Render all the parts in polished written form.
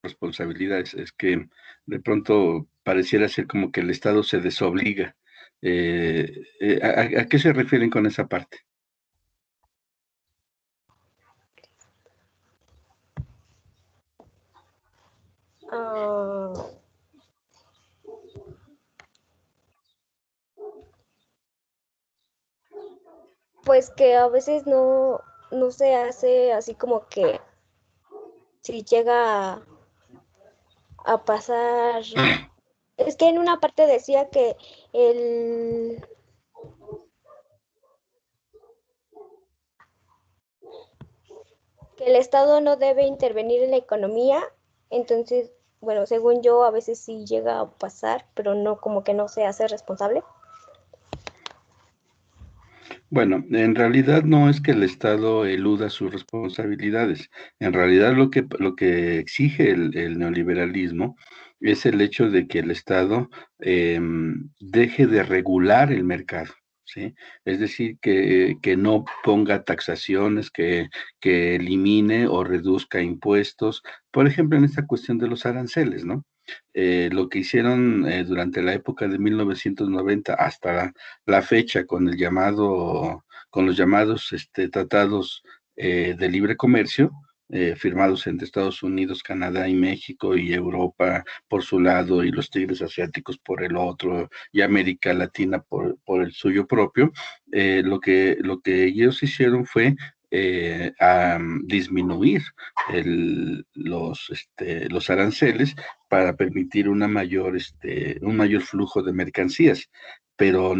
responsabilidades, es que de pronto pareciera ser como que el Estado se desobliga. ¿A qué se refieren con esa parte? Ah, pues que a veces no se hace así como que si llega a pasar. Es que en una parte decía el, que el Estado no debe intervenir en la economía, entonces, bueno, según yo, a veces sí llega a pasar, pero no como que no se hace responsable. Bueno, en realidad no es que el Estado eluda sus responsabilidades. En realidad lo que exige el neoliberalismo es el hecho de que el Estado deje de regular el mercado. ¿Sí? Es decir, que no ponga taxaciones, que elimine o reduzca impuestos, por ejemplo, en esta cuestión de los aranceles, ¿no? Lo que hicieron durante la época de 1990 hasta la fecha con los llamados tratados de libre comercio, firmados entre Estados Unidos, Canadá y México, y Europa por su lado, y los tigres asiáticos por el otro, y América Latina por el suyo propio. Lo que ellos hicieron fue a disminuir los aranceles para permitir un mayor flujo de mercancías, pero,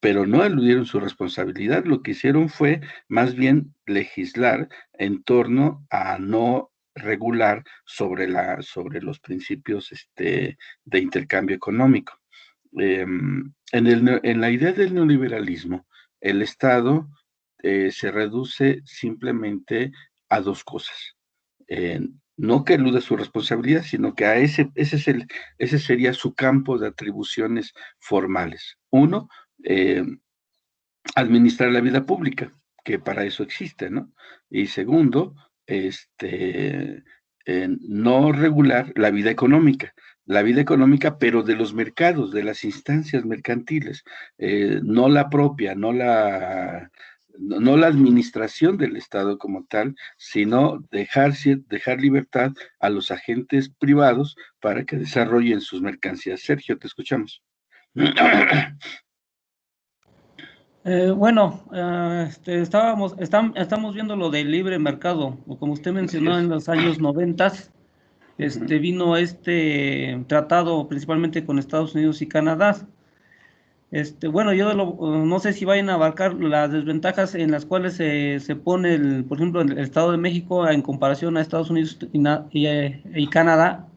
pero no eludieron su responsabilidad. Lo que hicieron fue más bien legislar en torno a no regular sobre los principios de intercambio económico. En la idea del neoliberalismo, el Estado se reduce simplemente a dos cosas. Eh, no que eluda su responsabilidad, sino que ese sería su campo de atribuciones formales. Uno, administrar la vida pública, que para eso existe, ¿no? Y segundo, no regular la vida económica, pero de los mercados, de las instancias mercantiles, no la propia, no la administración del Estado como tal, sino dejar libertad a los agentes privados para que desarrollen sus mercancías. Sergio, te escuchamos. Bueno, estamos viendo lo del libre mercado, o como usted Así mencionó en es. los años 90, Ujú. vino este tratado principalmente con Estados Unidos y Canadá. Bueno, no sé si vayan a abarcar las desventajas en las cuales se pone, por ejemplo, el Estado de México en comparación a Estados Unidos y Canadá,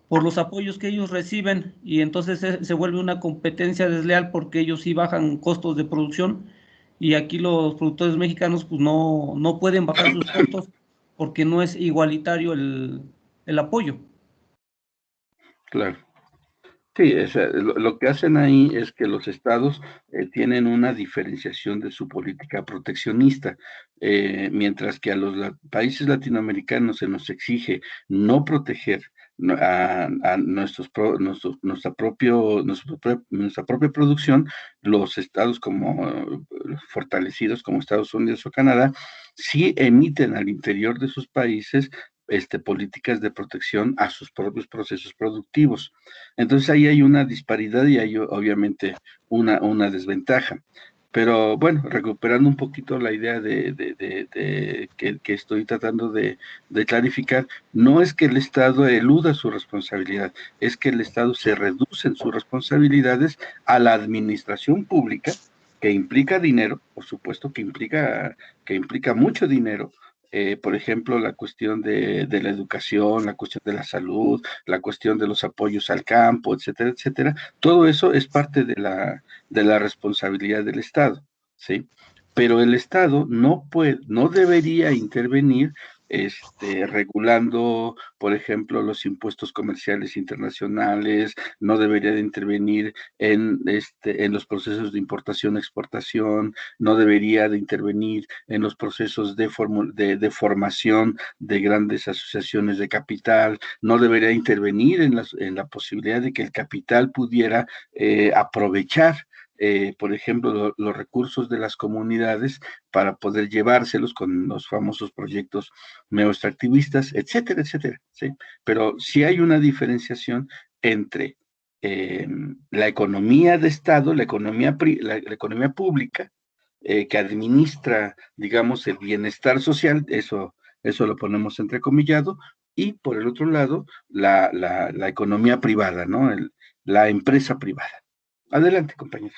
por los apoyos que ellos reciben, y entonces se vuelve una competencia desleal porque ellos sí bajan costos de producción y aquí los productores mexicanos pues no pueden bajar sus costos porque no es igualitario el apoyo. Claro. Sí, lo que hacen ahí es que los estados tienen una diferenciación de su política proteccionista, mientras que a los países latinoamericanos se nos exige no proteger a nuestra propia producción. Los estados como fortalecidos como Estados Unidos o Canadá sí emiten al interior de sus países políticas de protección a sus propios procesos productivos. Entonces ahí hay una disparidad y hay obviamente una desventaja. Pero bueno, recuperando un poquito la idea que estoy tratando de clarificar, no es que el Estado eluda su responsabilidad, es que el Estado se reduce en sus responsabilidades a la administración pública, que implica dinero, por supuesto que implica mucho dinero. Por ejemplo, la cuestión de la educación, la cuestión de la salud, la cuestión de los apoyos al campo, etcétera, etcétera. Todo eso es parte de la responsabilidad del Estado, ¿sí? Pero el Estado no debería intervenir regulando, por ejemplo, los impuestos comerciales internacionales, no debería de intervenir en los procesos de importación-exportación, no debería de intervenir en los procesos de formación de grandes asociaciones de capital, no debería intervenir en la posibilidad de que el capital pudiera aprovechar por ejemplo, los recursos de las comunidades para poder llevárselos con los famosos proyectos neoextractivistas, etcétera, etcétera. ¿Sí? Pero sí hay una diferenciación entre la economía de Estado, la economía pública, que administra, digamos, el bienestar social, eso lo ponemos entrecomillado, y por el otro lado, la economía privada, ¿no? La empresa privada. Adelante, compañeros.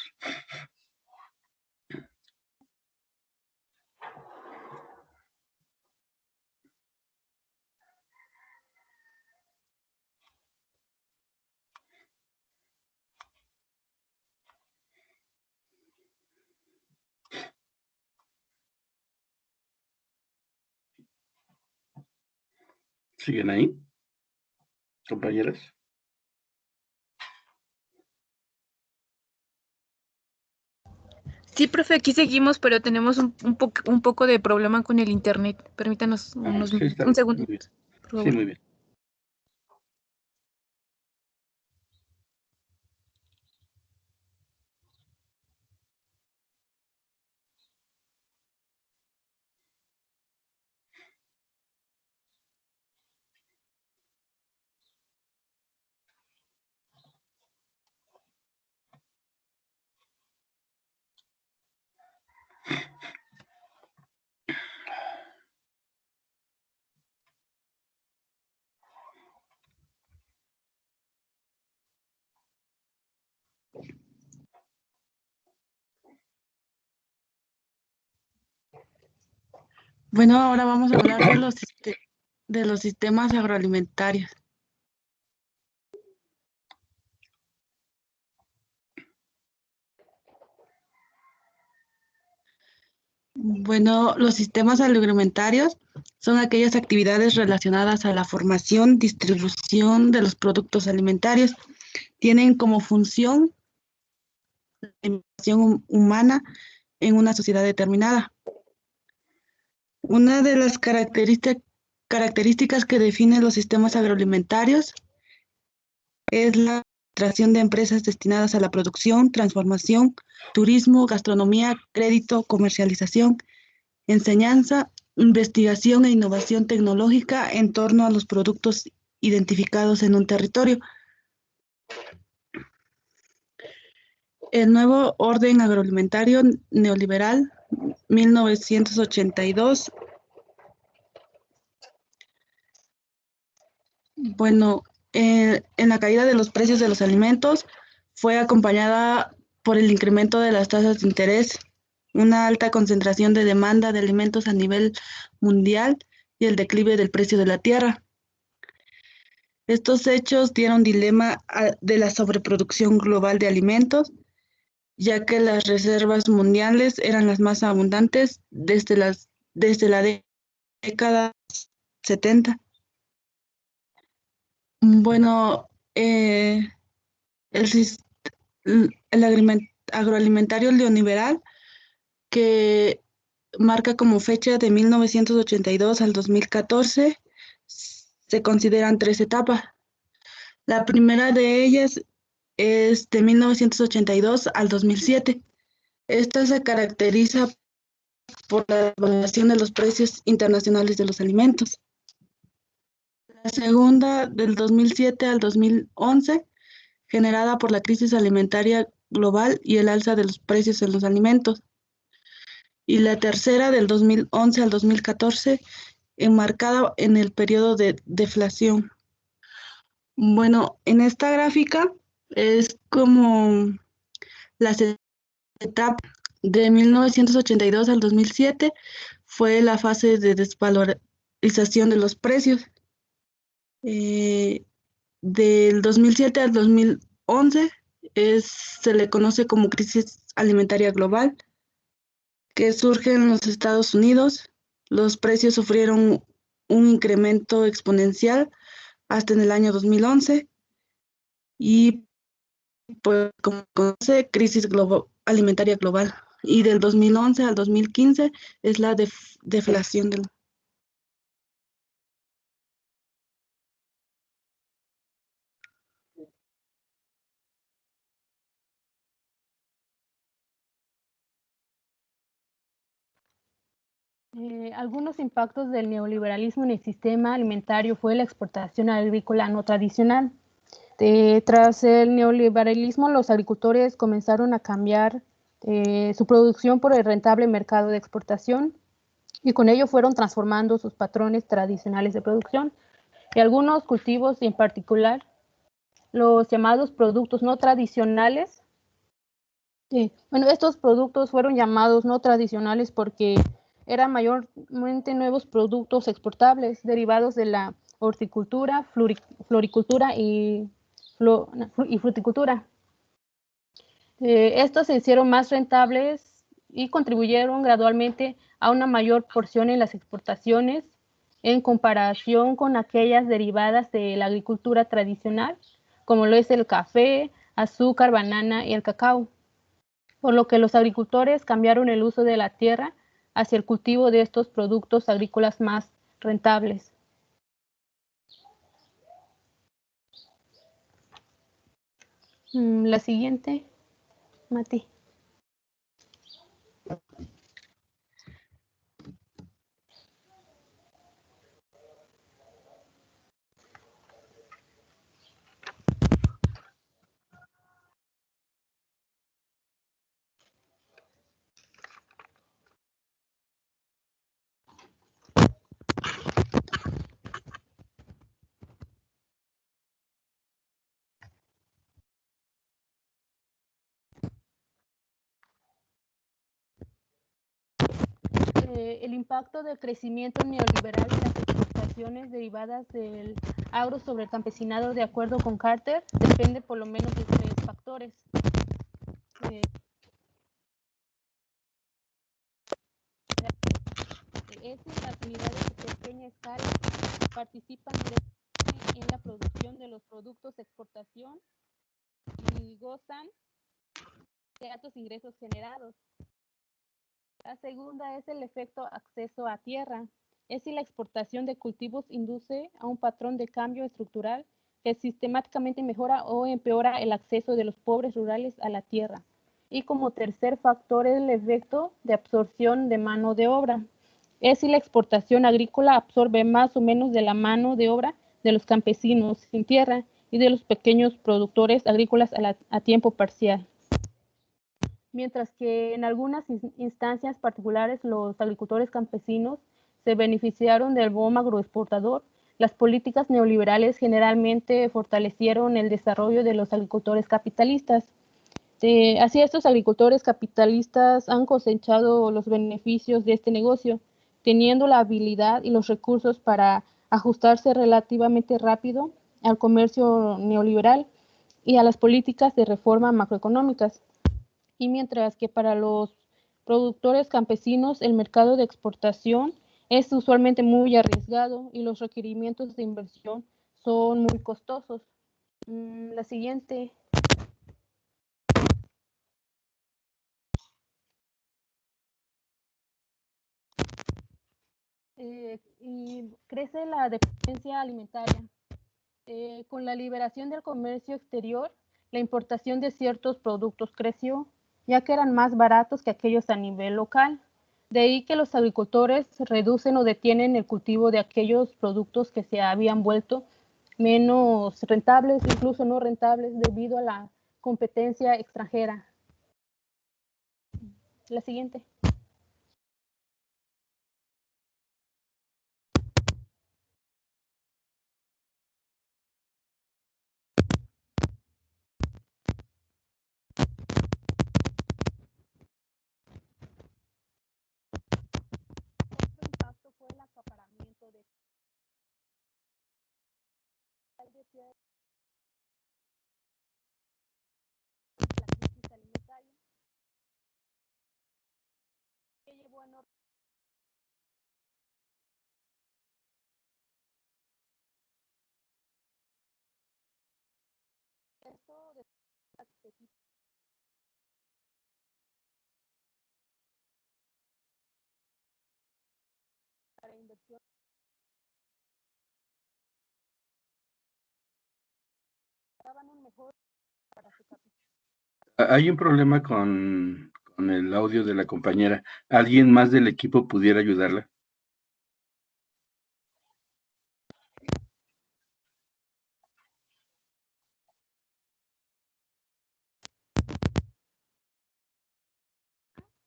¿Siguen ahí, compañeras? Sí, profe, aquí seguimos, pero tenemos un poco de problema con el internet. Permítanos Sí, un segundo. muy bien. Por Sí, favor. muy bien. Bueno, ahora vamos a hablar de los sistemas agroalimentarios. Bueno, los sistemas agroalimentarios son aquellas actividades relacionadas a la formación, distribución de los productos alimentarios. Tienen como función la alimentación humana en una sociedad determinada. Una de las características que definen los sistemas agroalimentarios es la administración de empresas destinadas a la producción, transformación, turismo, gastronomía, crédito, comercialización, enseñanza, investigación e innovación tecnológica en torno a los productos identificados en un territorio. El nuevo orden agroalimentario neoliberal, 1982. Bueno, en la caída de los precios de los alimentos fue acompañada por el incremento de las tasas de interés, una alta concentración de demanda de alimentos a nivel mundial y el declive del precio de la tierra. Estos hechos dieron dilema de la sobreproducción global de alimentos, ya que las reservas mundiales eran las más abundantes desde la década 70. Bueno, el agroalimentario neoliberal, que marca como fecha de 1982 al 2014, se consideran 3 etapas. La primera de ellas es de 1982 al 2007. Esta se caracteriza por la devaluación de los precios internacionales de los alimentos. La segunda, del 2007 al 2011, generada por la crisis alimentaria global y el alza de los precios en los alimentos. Y la tercera, del 2011 al 2014, enmarcada en el periodo de deflación. Bueno, en esta gráfica es como las etapas de 1982 al 2007 fue la fase de desvalorización de los precios. Del 2007 al 2011 se le conoce como crisis alimentaria global, que surge en los Estados Unidos. Los precios sufrieron un incremento exponencial hasta en el año 2011 y pues como conoce, crisis alimentaria global. Y del 2011 al 2015 es la deflación del... Algunos impactos del neoliberalismo en el sistema alimentario fue la exportación agrícola no tradicional. Tras el neoliberalismo, los agricultores comenzaron a cambiar su producción por el rentable mercado de exportación y con ello fueron transformando sus patrones tradicionales de producción. Y algunos cultivos, y en particular los llamados productos no tradicionales, bueno, estos productos fueron llamados no tradicionales porque eran mayormente nuevos productos exportables derivados de la horticultura, floricultura y fruticultura. Estos se hicieron más rentables y contribuyeron gradualmente a una mayor porción en las exportaciones en comparación con aquellas derivadas de la agricultura tradicional, como lo es el café, azúcar, banana y el cacao, por lo que los agricultores cambiaron el uso de la tierra hacia el cultivo de estos productos agrícolas más rentables. La siguiente, Mati. El impacto del crecimiento neoliberal y las exportaciones derivadas del agro sobre el campesinado, de acuerdo con Carter, depende por lo menos de 3 factores. Es si las unidades de pequeña escala participan directamente en la producción de los productos de exportación y gozan de altos ingresos generados. La segunda es el efecto acceso a tierra. Es si la exportación de cultivos induce a un patrón de cambio estructural que sistemáticamente mejora o empeora el acceso de los pobres rurales a la tierra. Y como tercer factor es el efecto de absorción de mano de obra. Es si la exportación agrícola absorbe más o menos de la mano de obra de los campesinos sin tierra y de los pequeños productores agrícolas a tiempo parcial. Mientras que en algunas instancias particulares los agricultores campesinos se beneficiaron del boom agroexportador, las políticas neoliberales generalmente fortalecieron el desarrollo de los agricultores capitalistas. Así estos agricultores capitalistas han cosechado los beneficios de este negocio, teniendo la habilidad y los recursos para ajustarse relativamente rápido al comercio neoliberal y a las políticas de reforma macroeconómicas. Y mientras que para los productores campesinos el mercado de exportación es usualmente muy arriesgado y los requerimientos de inversión son muy costosos. La siguiente. Y crece la dependencia alimentaria. Con la liberación del comercio exterior, la importación de ciertos productos creció, ya que eran más baratos que aquellos a nivel local. De ahí que los agricultores reducen o detienen el cultivo de aquellos productos que se habían vuelto menos rentables, incluso no rentables, debido a la competencia extranjera. La siguiente. Otro impacto fue el acaparamiento de la crisis alimentaria, que llevó a esto de para inversión daban un mejor para su capital. Hay un problema con el audio de la compañera. ¿Alguien más del equipo pudiera ayudarla?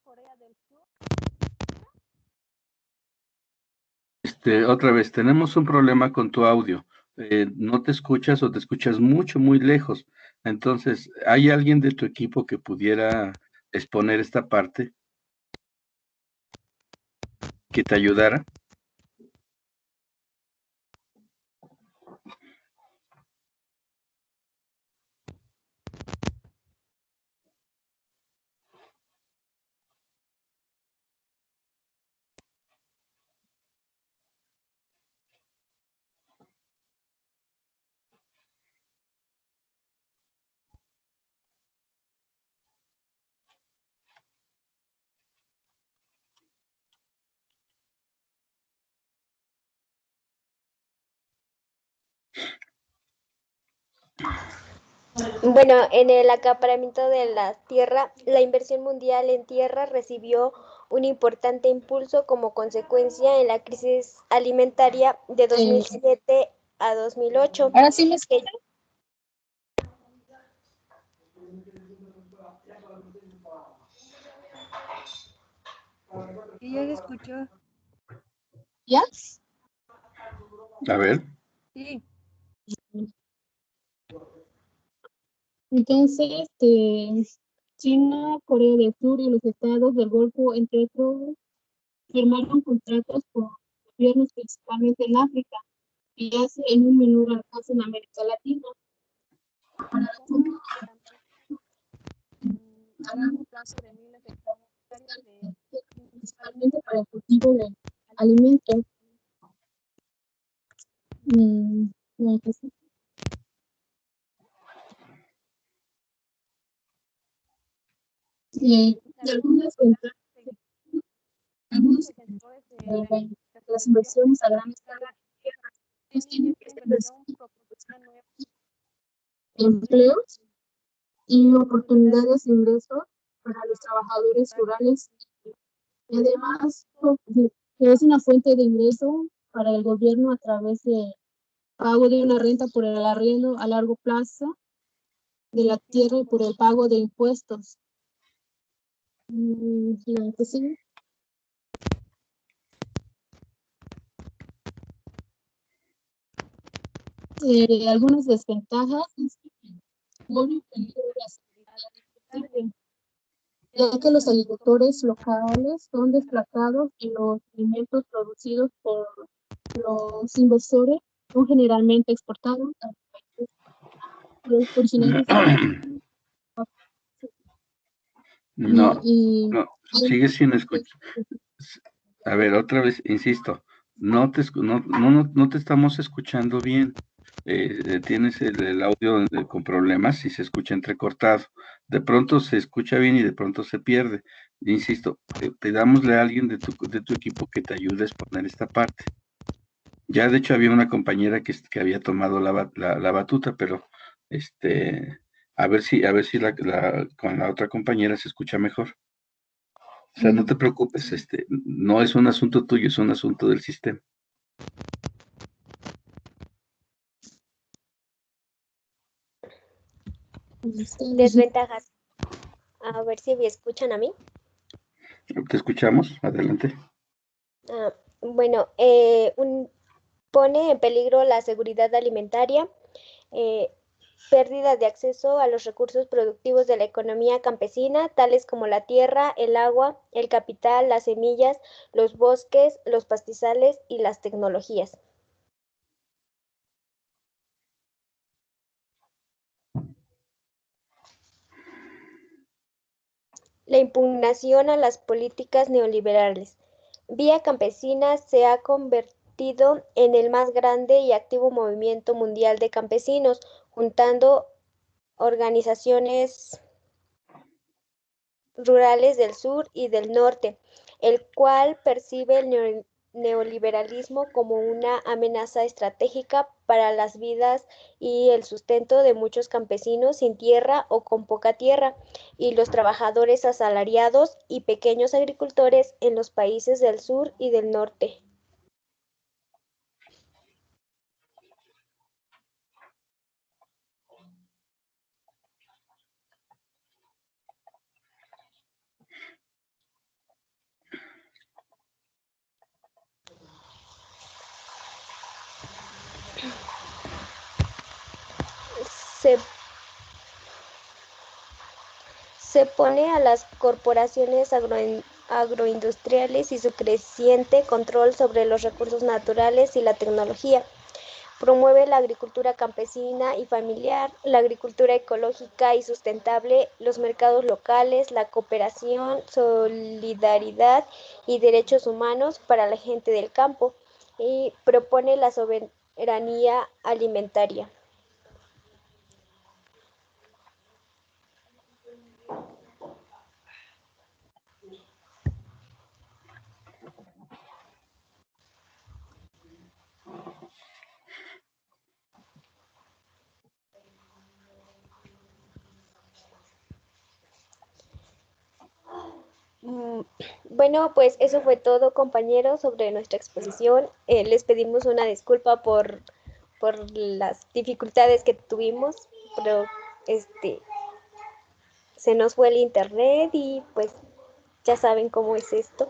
Corea del Sur. Otra vez, tenemos un problema con tu audio. No te escuchas o te escuchas mucho, muy lejos. Entonces, ¿hay alguien de tu equipo que pudiera exponer esta parte, que te ayudara? Bueno, en el acaparamiento de la tierra, la inversión mundial en tierra recibió un importante impulso como consecuencia en la crisis alimentaria de 2007 a 2008. Ahora sí me escuchan. Y ya se escuchó. ¿Ya? A ver. Sí. Entonces, China, Corea del Sur y los estados del Golfo, entre otros, firmaron contratos con gobiernos principalmente en África y hace en un menor alcance en América Latina. Para la compra a largo plazo de miles de hectáreas principalmente para el cultivo de alimentos. No, pues sí. De algunos sectores de las inversiones a gran escala tienen que inversión proporciona nuevos empleos y oportunidades de ingresos para los trabajadores rurales y además que es una fuente de ingreso para el gobierno a través de pago de una renta por el arriendo a largo plazo de la tierra y por el pago de impuestos. La que sigue. Algunas desventajas pone en peligro la seguridad alimentaria, ya que los agricultores locales son desplazados y los alimentos producidos por los inversores son generalmente exportados a los originarios. No, Y no, sigue sin escuchar. A ver, otra vez, insisto, no te estamos escuchando bien. Tienes el audio con problemas y se escucha entrecortado. De pronto se escucha bien y de pronto se pierde. Insisto, pidámosle a alguien de tu equipo que te ayude a exponer esta parte. Ya de hecho había una compañera que había tomado la batuta, pero a ver si con la otra compañera se escucha mejor. O sea, no te preocupes, no es un asunto tuyo, es un asunto del sistema. Desventajas. A ver si me escuchan a mí. Te escuchamos, adelante. Bueno, pone en peligro la seguridad alimentaria, pérdida de acceso a los recursos productivos de la economía campesina, tales como la tierra, el agua, el capital, las semillas, los bosques, los pastizales y las tecnologías. La impugnación a las políticas neoliberales. Vía Campesina se ha convertido en el más grande y activo movimiento mundial de campesinos, juntando organizaciones rurales del sur y del norte, el cual percibe el neoliberalismo como una amenaza estratégica para las vidas y el sustento de muchos campesinos sin tierra o con poca tierra, y los trabajadores asalariados y pequeños agricultores en los países del sur y del norte. Se pone a las corporaciones agroindustriales y su creciente control sobre los recursos naturales y la tecnología. Promueve la agricultura campesina y familiar, la agricultura ecológica y sustentable, los mercados locales, la cooperación, solidaridad y derechos humanos para la gente del campo, y propone la soberanía alimentaria. Bueno, pues eso fue todo, compañeros, sobre nuestra exposición. Les pedimos una disculpa por las dificultades que tuvimos, pero se nos fue el internet y pues ya saben cómo es esto.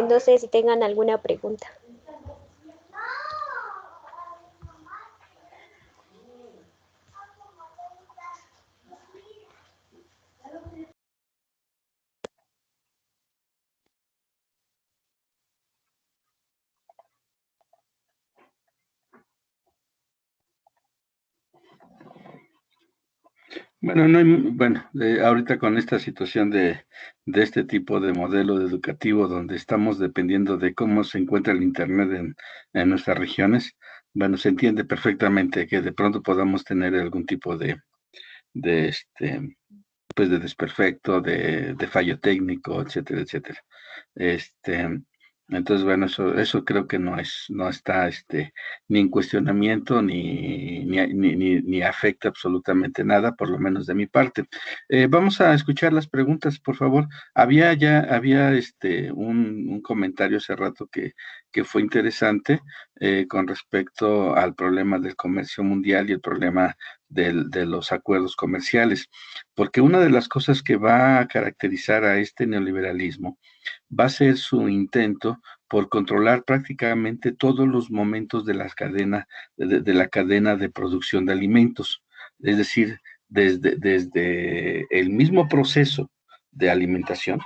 No sé si tengan alguna pregunta. Bueno, no hay, bueno, ahorita con esta situación de este tipo de modelo educativo donde estamos dependiendo de cómo se encuentra el Internet en nuestras regiones, bueno, se entiende perfectamente que de pronto podamos tener algún tipo de pues de desperfecto, de fallo técnico, etcétera, etcétera. Este, entonces, bueno, eso creo que no está ni en cuestionamiento ni afecta absolutamente nada, por lo menos de mi parte. Vamos a escuchar las preguntas, por favor. Había un comentario hace rato que fue interesante con respecto al problema del comercio mundial y el problema de los acuerdos comerciales, porque una de las cosas que va a caracterizar a este neoliberalismo va a ser su intento por controlar prácticamente todos los momentos de la cadena, de la cadena de producción de alimentos. Es decir, desde el mismo proceso de alimentación,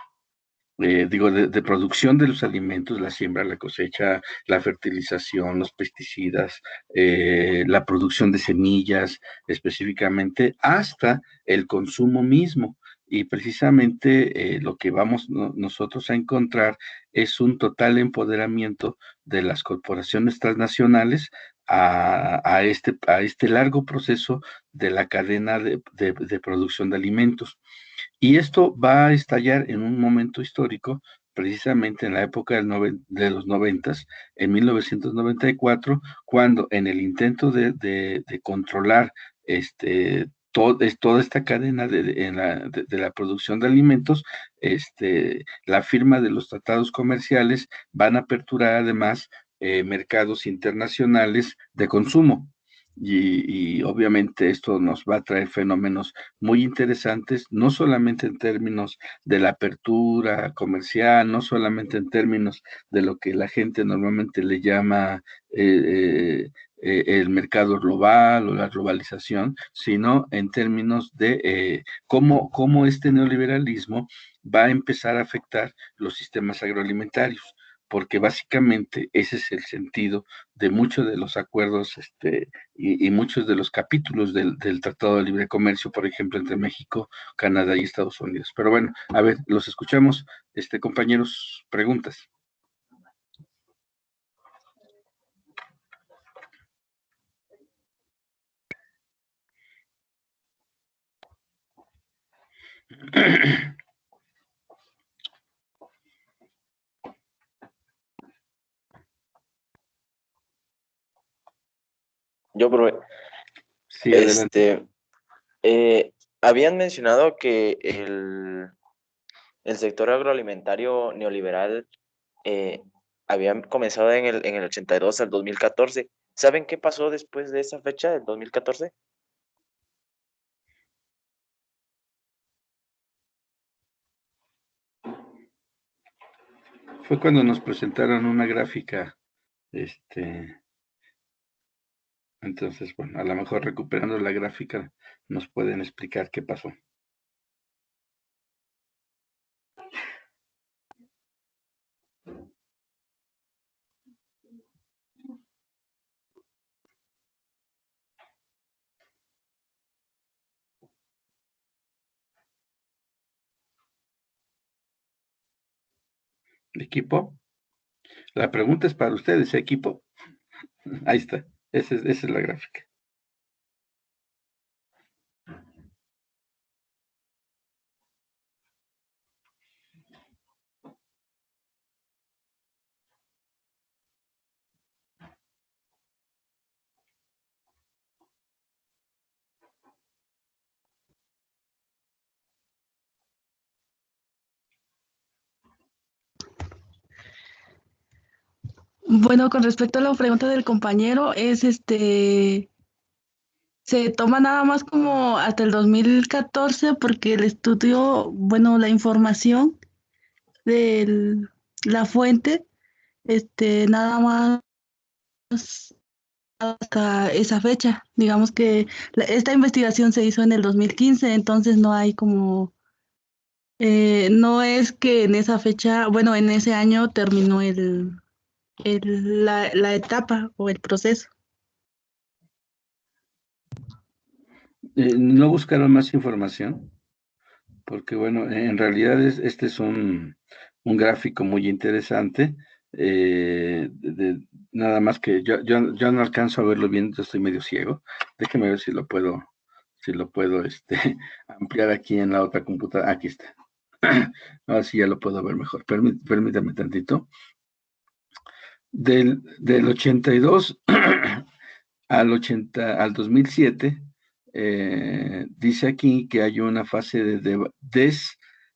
de producción de los alimentos, la siembra, la cosecha, la fertilización, los pesticidas, la producción de semillas específicamente, hasta el consumo mismo. Y precisamente lo que vamos nosotros a encontrar es un total empoderamiento de las corporaciones transnacionales a este largo proceso de la cadena de producción de alimentos. Y esto va a estallar en un momento histórico, precisamente en la época de los 90, en 1994, cuando en el intento de controlar toda esta cadena de la producción de alimentos, la firma de los tratados comerciales van a aperturar además mercados internacionales de consumo. Y obviamente esto nos va a traer fenómenos muy interesantes, no solamente en términos de la apertura comercial, no solamente en términos de lo que la gente normalmente le llama el mercado global o la globalización, sino en términos de cómo este neoliberalismo va a empezar a afectar los sistemas agroalimentarios, porque básicamente ese es el sentido de muchos de los acuerdos y muchos de los capítulos del Tratado de Libre Comercio, por ejemplo, entre México, Canadá y Estados Unidos. Pero bueno, a ver, los escuchamos, compañeros, preguntas. Yo, profe, Sí, adelante. habían mencionado que el sector agroalimentario neoliberal había comenzado en el 82 al 2014. ¿Saben qué pasó después de esa fecha, del 2014? Fue cuando nos presentaron una gráfica, entonces, bueno, a lo mejor recuperando la gráfica nos pueden explicar qué pasó. ¿Equipo? La pregunta es para ustedes, ¿equipo? Ahí está, esa es la gráfica. Bueno, con respecto a la pregunta del compañero, se toma nada más como hasta el 2014 porque el estudio, bueno, la información de la fuente, nada más hasta esa fecha. Digamos que esta investigación se hizo en el 2015, entonces no hay como, no es que en esa fecha, bueno, en ese año terminó la etapa o el proceso. ¿No buscaron más información? Porque, bueno, en realidad este es un gráfico muy interesante. Nada más que yo no alcanzo a verlo bien, yo estoy medio ciego. Déjeme ver si lo puedo ampliar aquí en la otra computadora. Aquí está. Ahora sí ya lo puedo ver mejor. Permítame tantito. Del 82 al 2007, dice aquí que hay una fase de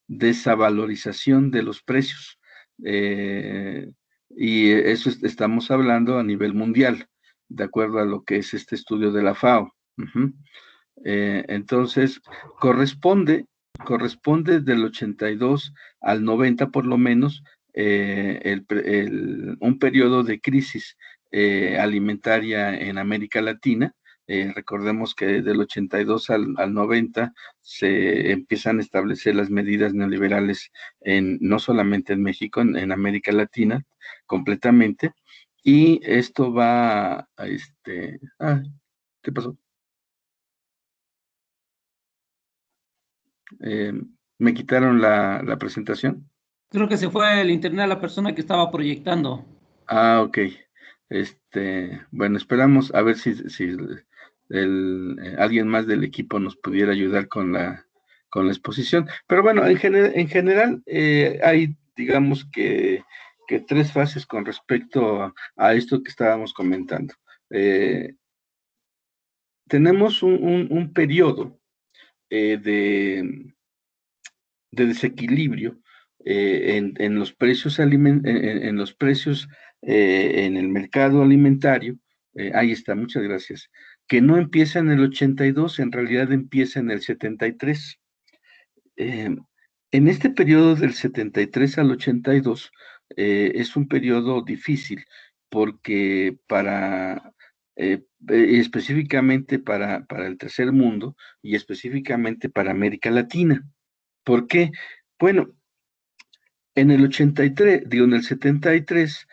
desavalorización de los precios. Y eso estamos hablando a nivel mundial, de acuerdo a lo que es este estudio de la FAO. Entonces, corresponde del 82 al 90 por lo menos, un periodo de crisis alimentaria en América Latina. Recordemos que del 82 al 90 se empiezan a establecer las medidas neoliberales no solamente en México, en América Latina completamente. Y esto va a ¿qué pasó? Me quitaron la presentación. Creo que se fue el internet a la persona que estaba proyectando. Ah, ok. Bueno, esperamos a ver si alguien más del equipo nos pudiera ayudar con la exposición. Pero bueno, en general hay, digamos que tres fases con respecto a esto que estábamos comentando. Tenemos un periodo de desequilibrio en los precios en los precios en el mercado alimentario. Ahí está, muchas gracias. Que no empieza en el 82, en realidad empieza en el 73. En este periodo del 73 al 82 es un periodo difícil porque específicamente para el tercer mundo y específicamente para América Latina. ¿Por qué? Bueno, en el 83, digo, en el 73,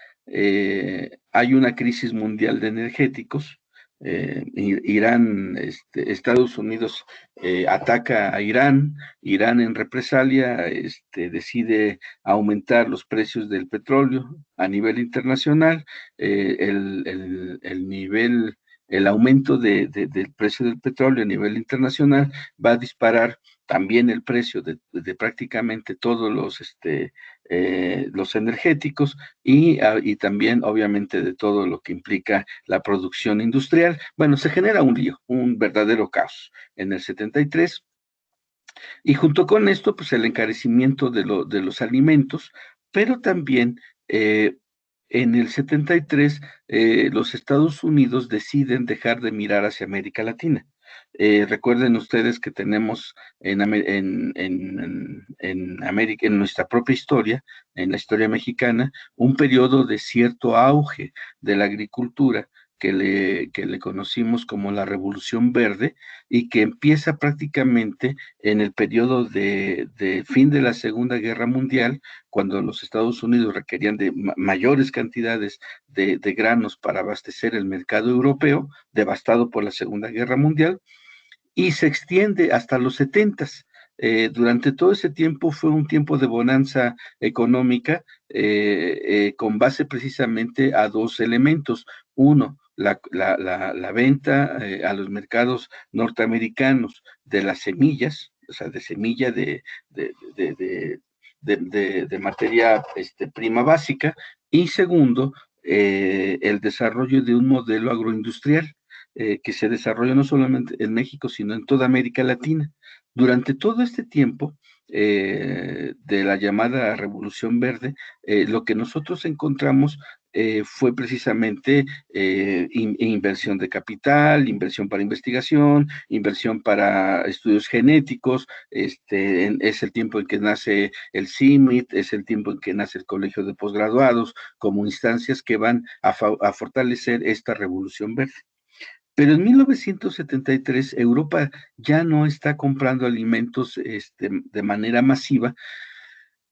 hay una crisis mundial de energéticos. Irán, Estados Unidos ataca a Irán. Irán en represalia decide aumentar los precios del petróleo a nivel internacional. El aumento del precio del petróleo a nivel internacional va a disparar también el precio de prácticamente todos los energéticos y también obviamente de todo lo que implica la producción industrial. Bueno, se genera un lío, un verdadero caos en el 73. Y junto con esto, pues el encarecimiento de los alimentos, pero también en el 73 los Estados Unidos deciden dejar de mirar hacia América Latina. Recuerden ustedes que tenemos en América, en nuestra propia historia, en la historia mexicana, un periodo de cierto auge de la agricultura que le conocimos como la Revolución Verde y que empieza prácticamente en el periodo de fin de la Segunda Guerra Mundial, cuando los Estados Unidos requerían de mayores cantidades de granos para abastecer el mercado europeo, devastado por la Segunda Guerra Mundial, y se extiende hasta los 70s. Durante todo ese tiempo fue un tiempo de bonanza económica con base precisamente a dos elementos. Uno, la venta a los mercados norteamericanos de las semillas, o sea, de semilla de materia prima básica, y segundo, el desarrollo de un modelo agroindustrial que se desarrolla no solamente en México, sino en toda América Latina. Durante todo este tiempo de la llamada Revolución Verde, lo que nosotros encontramos fue precisamente inversión de capital, inversión para investigación, inversión para estudios genéticos, es el tiempo en que nace el CIMMYT, es el tiempo en que nace el Colegio de Posgraduados, como instancias que van a fortalecer esta Revolución Verde. Pero en 1973 Europa ya no está comprando alimentos de manera masiva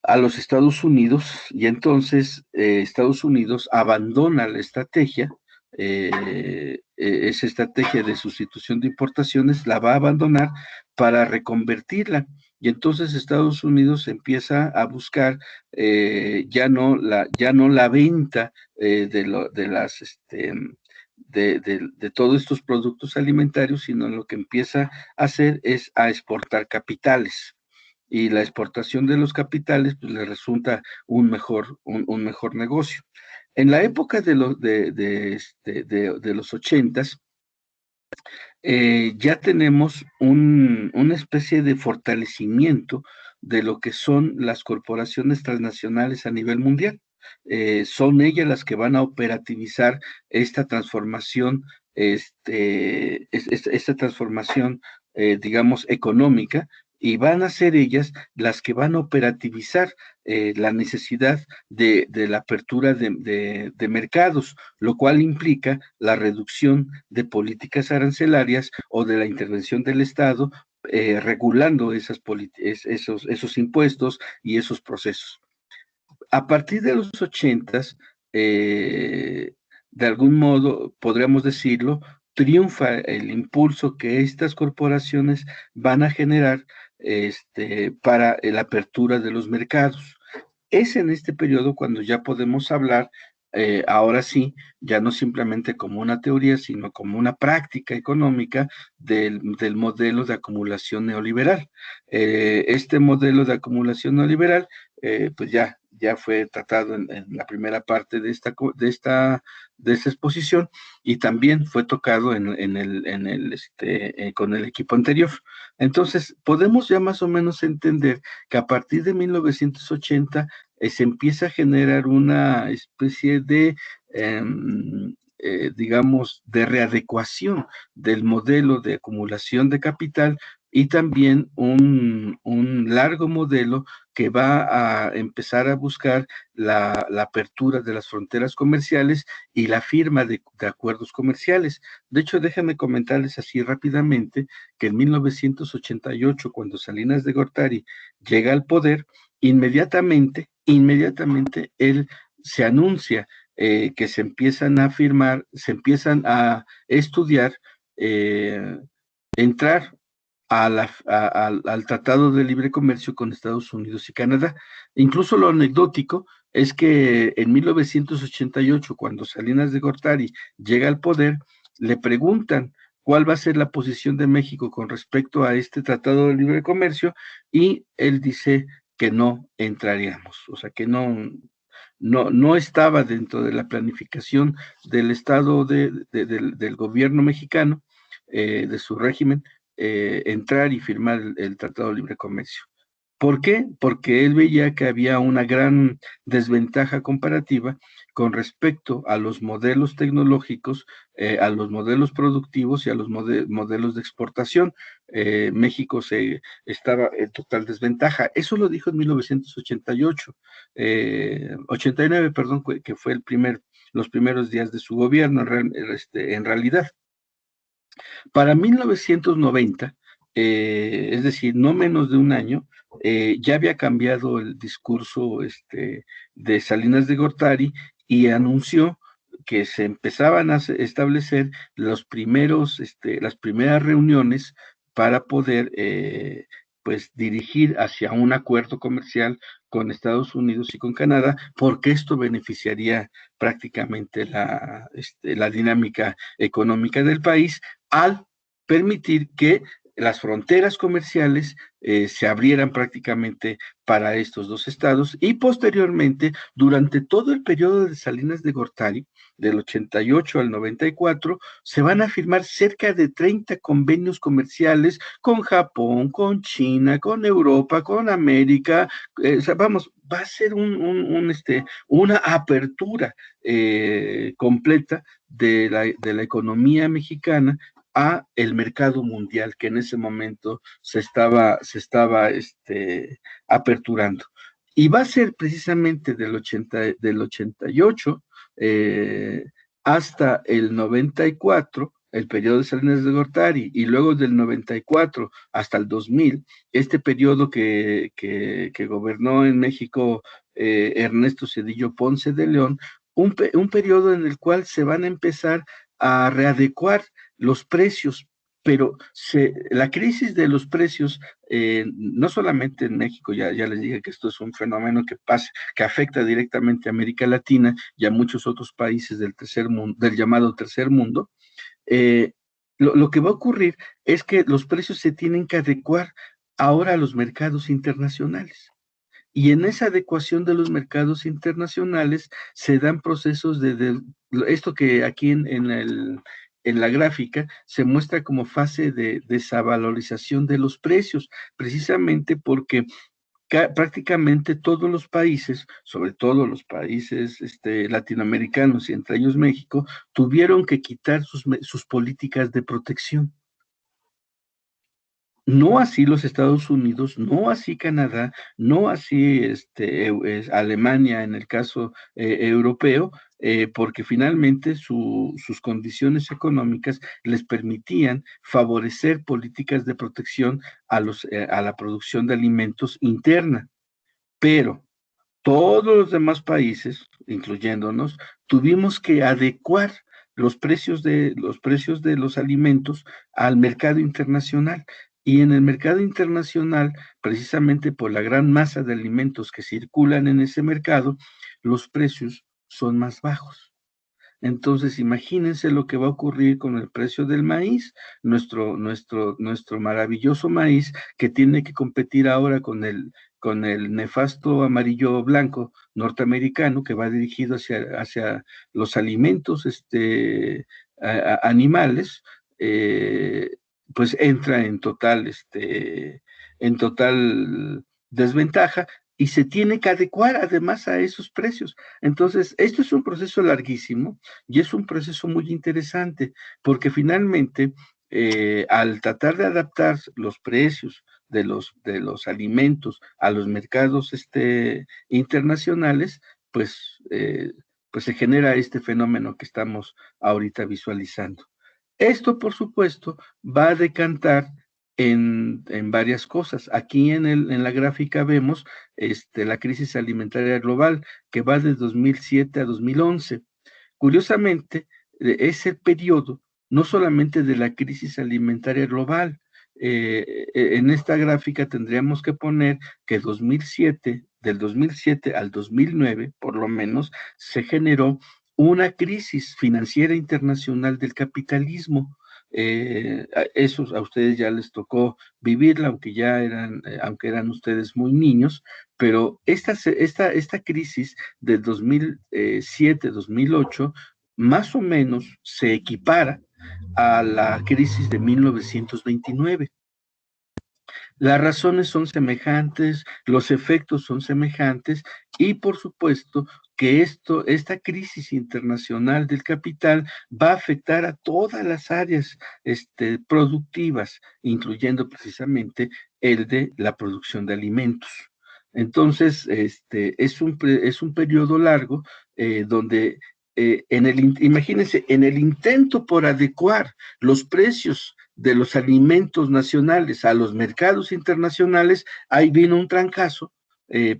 a los Estados Unidos y entonces Estados Unidos abandona la estrategia, esa estrategia de sustitución de importaciones la va a abandonar para reconvertirla. Y entonces Estados Unidos empieza a buscar ya no la venta de todos estos productos alimentarios, sino lo que empieza a hacer es a exportar capitales. Y la exportación de los capitales pues, le resulta un mejor negocio. En la época de los 80s, ya tenemos una especie de fortalecimiento de lo que son las corporaciones transnacionales a nivel mundial. Son ellas las que van a operativizar esta transformación, esta transformación, digamos, económica, y van a ser ellas las que van a operativizar la necesidad de la apertura de mercados, lo cual implica la reducción de políticas arancelarias o de la intervención del Estado regulando esos impuestos y esos procesos. A partir de los 80s, de algún modo, podríamos decirlo, triunfa el impulso que estas corporaciones van a generar para la apertura de los mercados. Es en este periodo cuando ya podemos hablar, ahora sí, ya no simplemente como una teoría, sino como una práctica económica del modelo de acumulación neoliberal. Este modelo de acumulación neoliberal, pues ya fue tratado en la primera parte de esta exposición y también fue tocado con el equipo anterior. Entonces, podemos ya más o menos entender que a partir de 1980 se empieza a generar una especie de, digamos, de readecuación del modelo de acumulación de capital y también un largo modelo que va a empezar a buscar la apertura de las fronteras comerciales y la firma de acuerdos comerciales. De hecho, déjenme comentarles así rápidamente que en 1988, cuando Salinas de Gortari llega al poder, inmediatamente él se anuncia que se empiezan a firmar, se empiezan a estudiar, entrar al Tratado de Libre Comercio con Estados Unidos y Canadá. Incluso lo anecdótico es que en 1988, cuando Salinas de Gortari llega al poder, le preguntan cuál va a ser la posición de México con respecto a este Tratado de Libre Comercio, y él dice que no entraríamos, o sea, que no estaba dentro de la planificación del Estado del gobierno mexicano, de su régimen, entrar y firmar el Tratado de Libre Comercio. ¿Por qué? Porque él veía que había una gran desventaja comparativa con respecto a los modelos tecnológicos, a los modelos productivos y a los modelos de exportación. México estaba en total desventaja. Eso lo dijo en 1988, 89, perdón, que fue los primeros días de su gobierno, en realidad. Para 1990, es decir, no menos de un año, ya había cambiado el discurso de Salinas de Gortari, y anunció que se empezaban a establecer las primeras reuniones para poder pues dirigir hacia un acuerdo comercial con Estados Unidos y con Canadá, porque esto beneficiaría prácticamente la dinámica económica del país, al permitir que las fronteras comerciales se abrieran prácticamente para estos dos estados, y posteriormente, durante todo el periodo de Salinas de Gortari, del 88 al 94, se van a firmar cerca de 30 convenios comerciales con Japón, con China, con Europa, con América. O sea, vamos, va a ser una apertura completa de la economía mexicana a el mercado mundial, que en ese momento se estaba aperturando. Y va a ser precisamente del 88 hasta el 94, el periodo de Salinas de Gortari, y luego del 94 hasta el 2000, este periodo que gobernó en México Ernesto Zedillo Ponce de León, un periodo en el cual se van a empezar a readecuar los precios, pero la crisis de los precios, no solamente en México, ya les dije que esto es un fenómeno que afecta directamente a América Latina y a muchos otros países del tercer mundo, del llamado tercer mundo. Lo que va a ocurrir es que los precios se tienen que adecuar ahora a los mercados internacionales. Y en esa adecuación de los mercados internacionales se dan procesos esto que aquí en la gráfica se muestra como fase de desvalorización de los precios, precisamente porque prácticamente todos los países, sobre todo los países latinoamericanos y entre ellos México, tuvieron que quitar sus políticas de protección. No así los Estados Unidos, no así Canadá, no así Alemania en el caso europeo, porque finalmente sus condiciones económicas les permitían favorecer políticas de protección a la producción de alimentos interna. Pero todos los demás países, incluyéndonos, tuvimos que adecuar los precios de los alimentos al mercado internacional. Y en el mercado internacional, precisamente por la gran masa de alimentos que circulan en ese mercado, los precios son más bajos. Entonces, imagínense lo que va a ocurrir con el precio del maíz, nuestro maravilloso maíz, que tiene que competir ahora con el nefasto amarillo blanco norteamericano, que va dirigido hacia los alimentos animales, pues entra en total desventaja, y se tiene que adecuar además a esos precios. Entonces, esto es un proceso larguísimo y es un proceso muy interesante, porque finalmente, al tratar de adaptar los precios de los alimentos a los mercados internacionales, pues se genera este fenómeno que estamos ahorita visualizando. Esto, por supuesto, va a decantar en varias cosas. Aquí en la gráfica vemos la crisis alimentaria global, que va de 2007 a 2011. Curiosamente, es el periodo no solamente de la crisis alimentaria global. En esta gráfica tendríamos que poner que del 2007 al 2009, por lo menos, se generó una crisis financiera internacional del capitalismo. Eso a ustedes ya les tocó vivirla, aunque eran ustedes muy niños, pero esta crisis del 2007, 2008, más o menos se equipara a la crisis de 1929. Las razones son semejantes, los efectos son semejantes y por supuesto que esta crisis internacional del capital va a afectar a todas las áreas productivas, incluyendo precisamente el de la producción de alimentos. Entonces, es un periodo largo donde imagínense, en el intento por adecuar los precios de los alimentos nacionales a los mercados internacionales, ahí vino un trancazo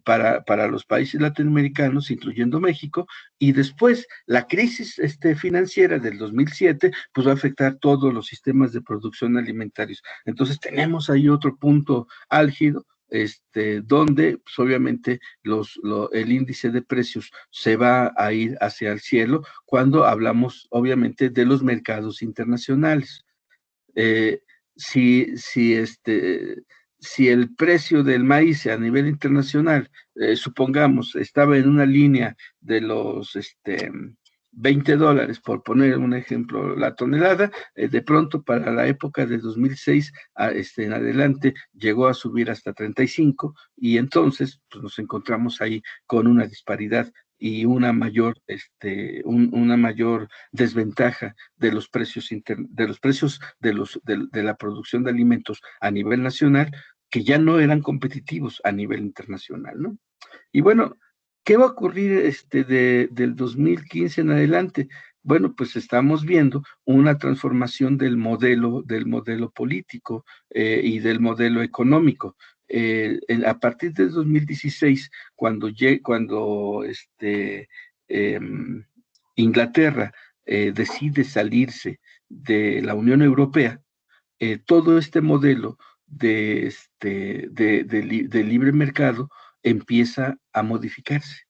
para los países latinoamericanos, incluyendo México, y después la crisis financiera del 2007, pues va a afectar todos los sistemas de producción alimentarios. Entonces tenemos ahí otro punto álgido, donde pues, obviamente el índice de precios se va a ir hacia el cielo cuando hablamos obviamente de los mercados internacionales. Si el precio del maíz a nivel internacional, supongamos, estaba en una línea de los $20, por poner un ejemplo, la tonelada, de pronto para la época de 2006 en adelante llegó a subir hasta 35 y entonces pues, nos encontramos ahí con una disparidad y una mayor desventaja de los precios de la producción de alimentos a nivel nacional, que ya no eran competitivos a nivel internacional, ¿no? Y bueno, ¿qué va a ocurrir del 2015 en adelante? Bueno, pues estamos viendo una transformación del modelo político y del modelo económico. A partir del 2016, cuando Inglaterra decide salirse de la Unión Europea, todo este modelo de libre mercado empieza a modificarse.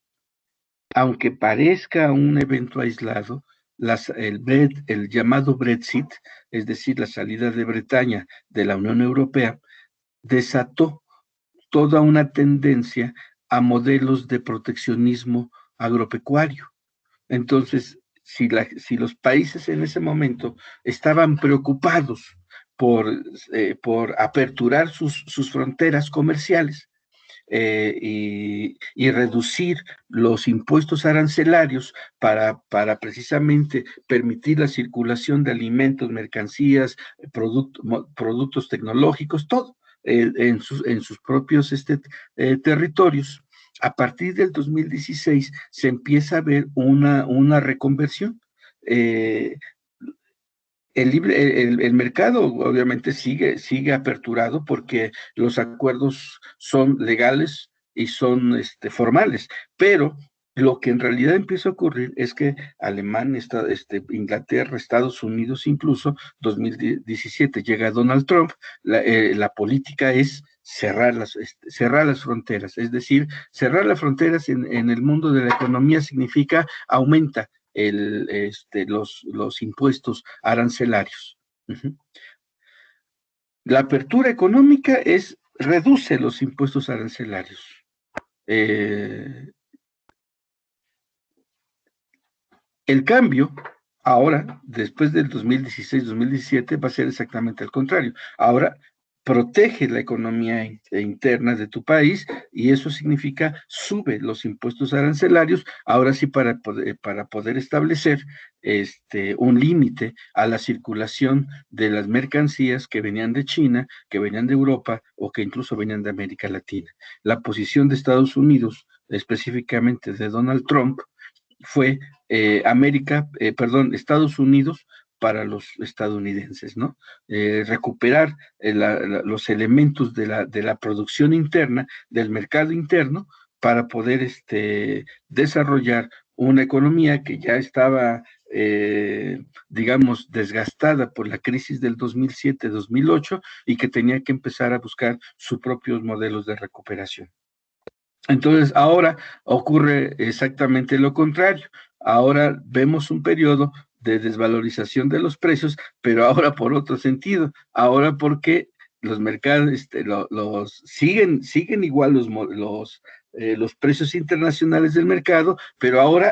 Aunque parezca un evento aislado, el llamado Brexit, es decir, la salida de Bretaña de la Unión Europea, desató toda una tendencia a modelos de proteccionismo agropecuario. Entonces, si los países en ese momento estaban preocupados por aperturar sus fronteras comerciales y reducir los impuestos arancelarios para precisamente permitir la circulación de alimentos, mercancías, productos tecnológicos, todo en sus propios territorios. A partir del 2016 se empieza a ver una reconversión. El mercado obviamente sigue aperturado porque los acuerdos son legales y son formales, pero lo que en realidad empieza a ocurrir es que Alemania, Inglaterra, Estados Unidos, incluso 2017 llega Donald Trump, la política es cerrar las fronteras, es decir, cerrar las fronteras en el mundo de la economía significa aumenta los impuestos arancelarios. La apertura económica reduce los impuestos arancelarios. El cambio, ahora, después del 2016-2017, va a ser exactamente al contrario. Ahora, protege la economía interna de tu país y eso significa sube los impuestos arancelarios, ahora sí para poder establecer un límite a la circulación de las mercancías que venían de China, que venían de Europa o que incluso venían de América Latina. La posición de Estados Unidos, específicamente de Donald Trump, fue Estados Unidos para los estadounidenses, ¿no? Recuperar los elementos de la producción interna, del mercado interno, para poder desarrollar una economía que ya estaba, digamos, desgastada por la crisis del 2007-2008 y que tenía que empezar a buscar sus propios modelos de recuperación. Entonces, ahora ocurre exactamente lo contrario. Ahora vemos un periodo de desvalorización de los precios, pero ahora por otro sentido, ahora porque los mercados siguen igual los precios internacionales del mercado, pero ahora,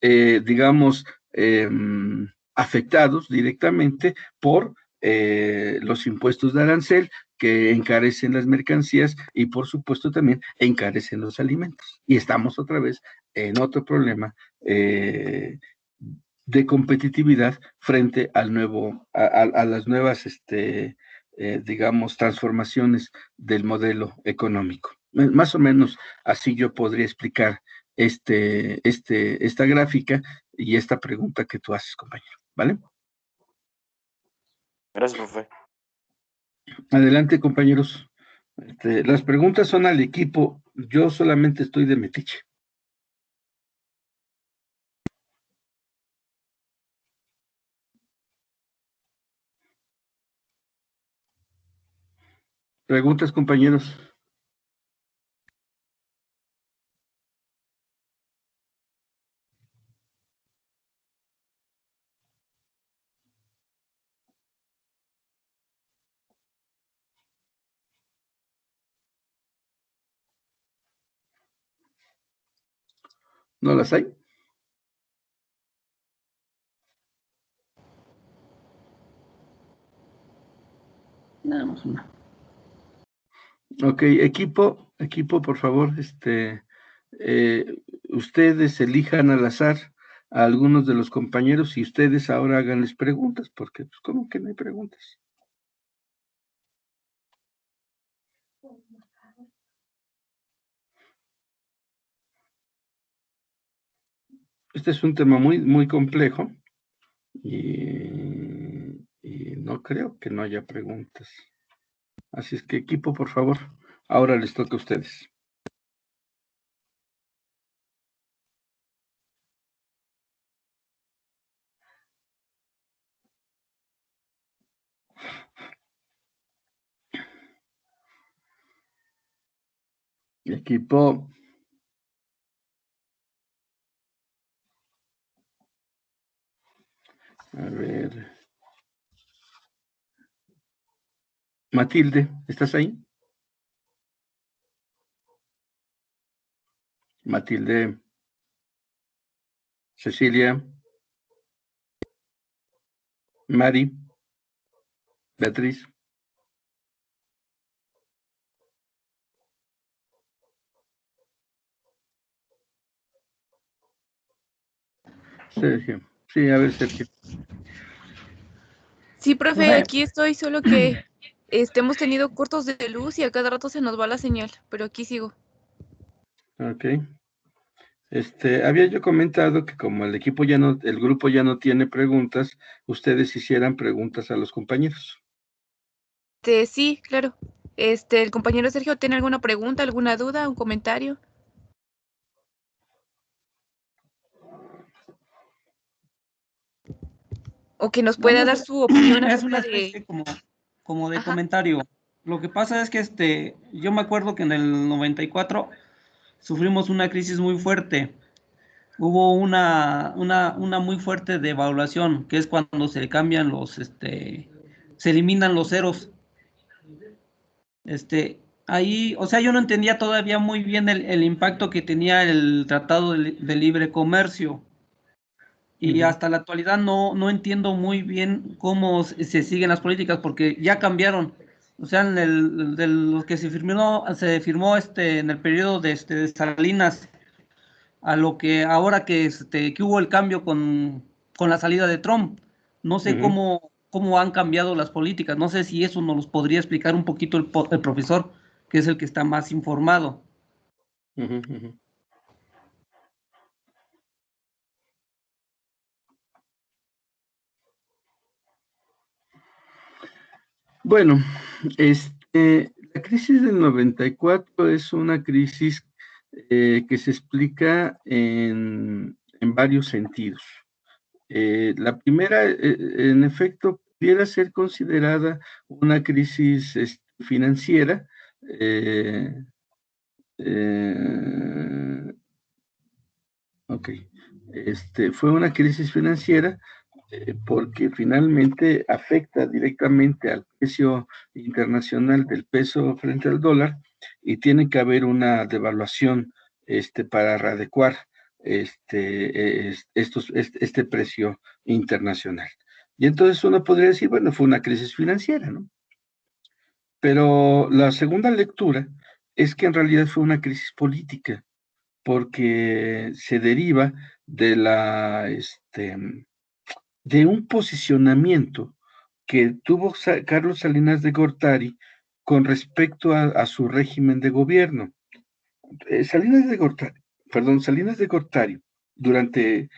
digamos, afectados directamente por los impuestos de arancel que encarecen las mercancías y por supuesto también encarecen los alimentos. Y estamos otra vez en otro problema de competitividad frente al a las nuevas, digamos, transformaciones del modelo económico. Más o menos así yo podría explicar esta gráfica y esta pregunta que tú haces, compañero, ¿vale? Gracias, profe. Adelante, compañeros. Las preguntas son al equipo, yo solamente estoy de metiche. Preguntas, compañeros. ¿No las hay? Nada más una. Ok, equipo, por favor, ustedes elijan al azar a algunos de los compañeros y ustedes ahora háganles preguntas, porque pues ¿cómo que no hay preguntas? Este es un tema muy complejo y no creo que no haya preguntas. Así es que equipo, por favor, ahora les toca a ustedes. Equipo. A ver. Matilde, ¿estás ahí? Matilde. Cecilia. Mari. Beatriz. Sergio. Sí, a ver, Sergio. Sí, profe, aquí estoy, solo que hemos tenido cortos de luz y a cada rato se nos va la señal, pero aquí sigo. Ok. Había yo comentado que como el grupo ya no tiene preguntas, ustedes hicieran preguntas a los compañeros. Sí, claro. El compañero Sergio, ¿tiene alguna pregunta, alguna duda, un comentario? O que nos pueda dar su opinión Es una acerca de... especie como de Ajá. comentario. Lo que pasa es que yo me acuerdo que en el 94 sufrimos una crisis muy fuerte. Hubo una muy fuerte devaluación, que es cuando se cambian se eliminan los ceros. Ahí, o sea, yo no entendía todavía muy bien el impacto que tenía el Tratado de Libre Comercio. Y hasta la actualidad no entiendo muy bien cómo se siguen las políticas, porque ya cambiaron. O sea, de lo que se firmó en el periodo de Salinas, a lo que ahora que hubo el cambio con la salida de Trump. No sé cómo han cambiado las políticas. No sé si eso nos los podría explicar un poquito el profesor, que es el que está más informado. Bueno, la crisis del 94 es una crisis que se explica en varios sentidos. La primera, en efecto, pudiera ser considerada una crisis financiera. Ok. Fue una crisis financiera porque finalmente afecta directamente al precio internacional del peso frente al dólar y tiene que haber una devaluación para readecuar este precio internacional. Y entonces uno podría decir, bueno, fue una crisis financiera, ¿no? Pero la segunda lectura es que en realidad fue una crisis política, porque se deriva de de un posicionamiento que tuvo Carlos Salinas de Gortari con respecto a su régimen de gobierno. Salinas de Gortari, durante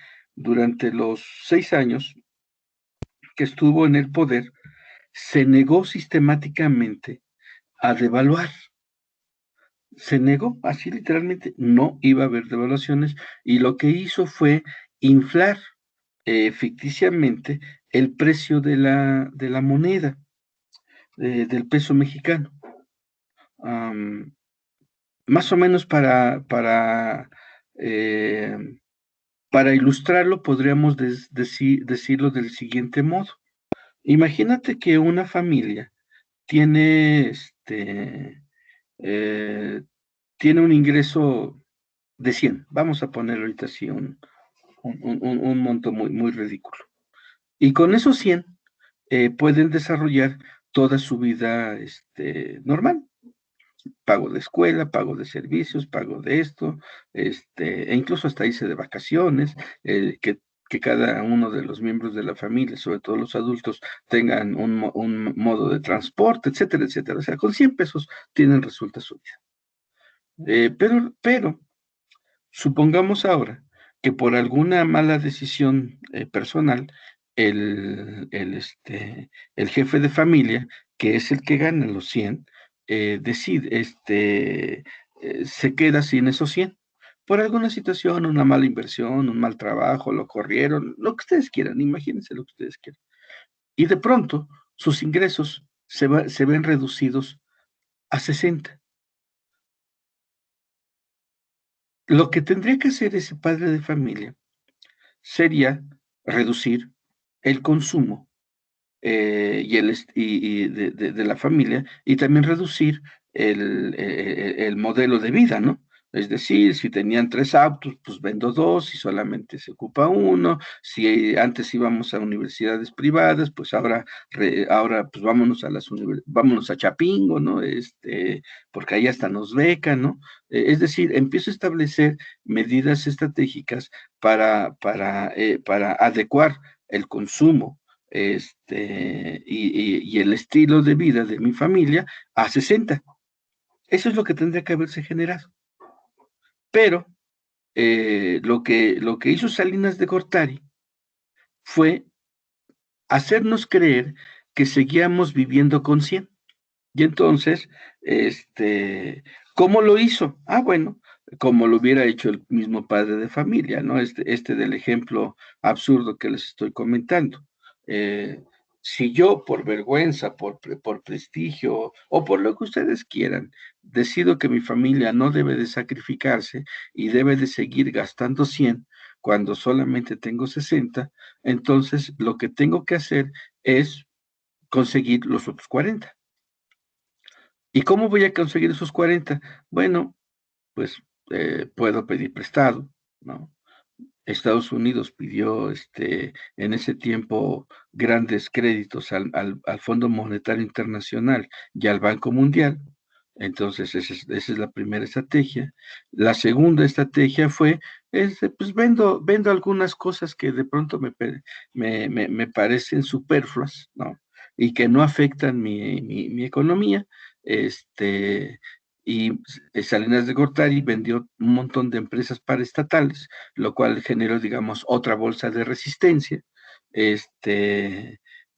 los 6 años que estuvo en el poder, se negó sistemáticamente a devaluar. Se negó, así literalmente, no iba a haber devaluaciones, y lo que hizo fue inflar ficticiamente el precio de la moneda, del peso mexicano. Más o menos para ilustrarlo, podríamos decirlo del siguiente modo. Imagínate que una familia tiene, tiene un ingreso de 100, vamos a poner ahorita así un monto muy, muy ridículo. Y con esos 100 pueden desarrollar toda su vida normal. Pago de escuela, pago de servicios, pago de esto, e incluso hasta irse de vacaciones, que cada uno de los miembros de la familia, sobre todo los adultos, tengan un modo de transporte, etcétera, etcétera. O sea, con 100 pesos tienen resuelta su vida. Pero supongamos ahora que por alguna mala decisión personal, el jefe de familia, que es el que gana los 100, decide, se queda sin esos 100. Por alguna situación, una mala inversión, un mal trabajo, lo corrieron, lo que ustedes quieran, imagínense lo que ustedes quieran. Y de pronto, sus ingresos se ven reducidos a 60. Lo que tendría que hacer ese padre de familia sería reducir el consumo de la familia, y también reducir el modelo de vida, ¿no? Es decir, si tenían 3 autos, pues vendo 2 y solamente se ocupa uno. Si antes íbamos a universidades privadas, pues ahora pues vámonos a Chapingo, ¿no? Porque ahí hasta nos becan, ¿no? Es decir, empiezo a establecer medidas estratégicas para adecuar el consumo y el estilo de vida de mi familia a 60. Eso es lo que tendría que haberse generado. Pero lo que hizo Salinas de Gortari fue hacernos creer que seguíamos viviendo con 100. Y entonces, ¿cómo lo hizo? Ah, bueno, como lo hubiera hecho el mismo padre de familia, ¿no? Del ejemplo absurdo que les estoy comentando. Si yo, por vergüenza, por prestigio, o por lo que ustedes quieran, decido que mi familia no debe de sacrificarse y debe de seguir gastando 100 cuando solamente tengo 60, entonces lo que tengo que hacer es conseguir los otros 40. ¿Y cómo voy a conseguir esos 40? Bueno, pues puedo pedir prestado, ¿no? Estados Unidos pidió en ese tiempo grandes créditos al Fondo Monetario Internacional y al Banco Mundial. Entonces, esa es la primera estrategia. La segunda estrategia fue, pues vendo algunas cosas que de pronto me parecen superfluas, ¿no? Y que no afectan mi economía. Y Salinas de Gortari vendió un montón de empresas paraestatales, lo cual generó, digamos, otra bolsa de resistencia.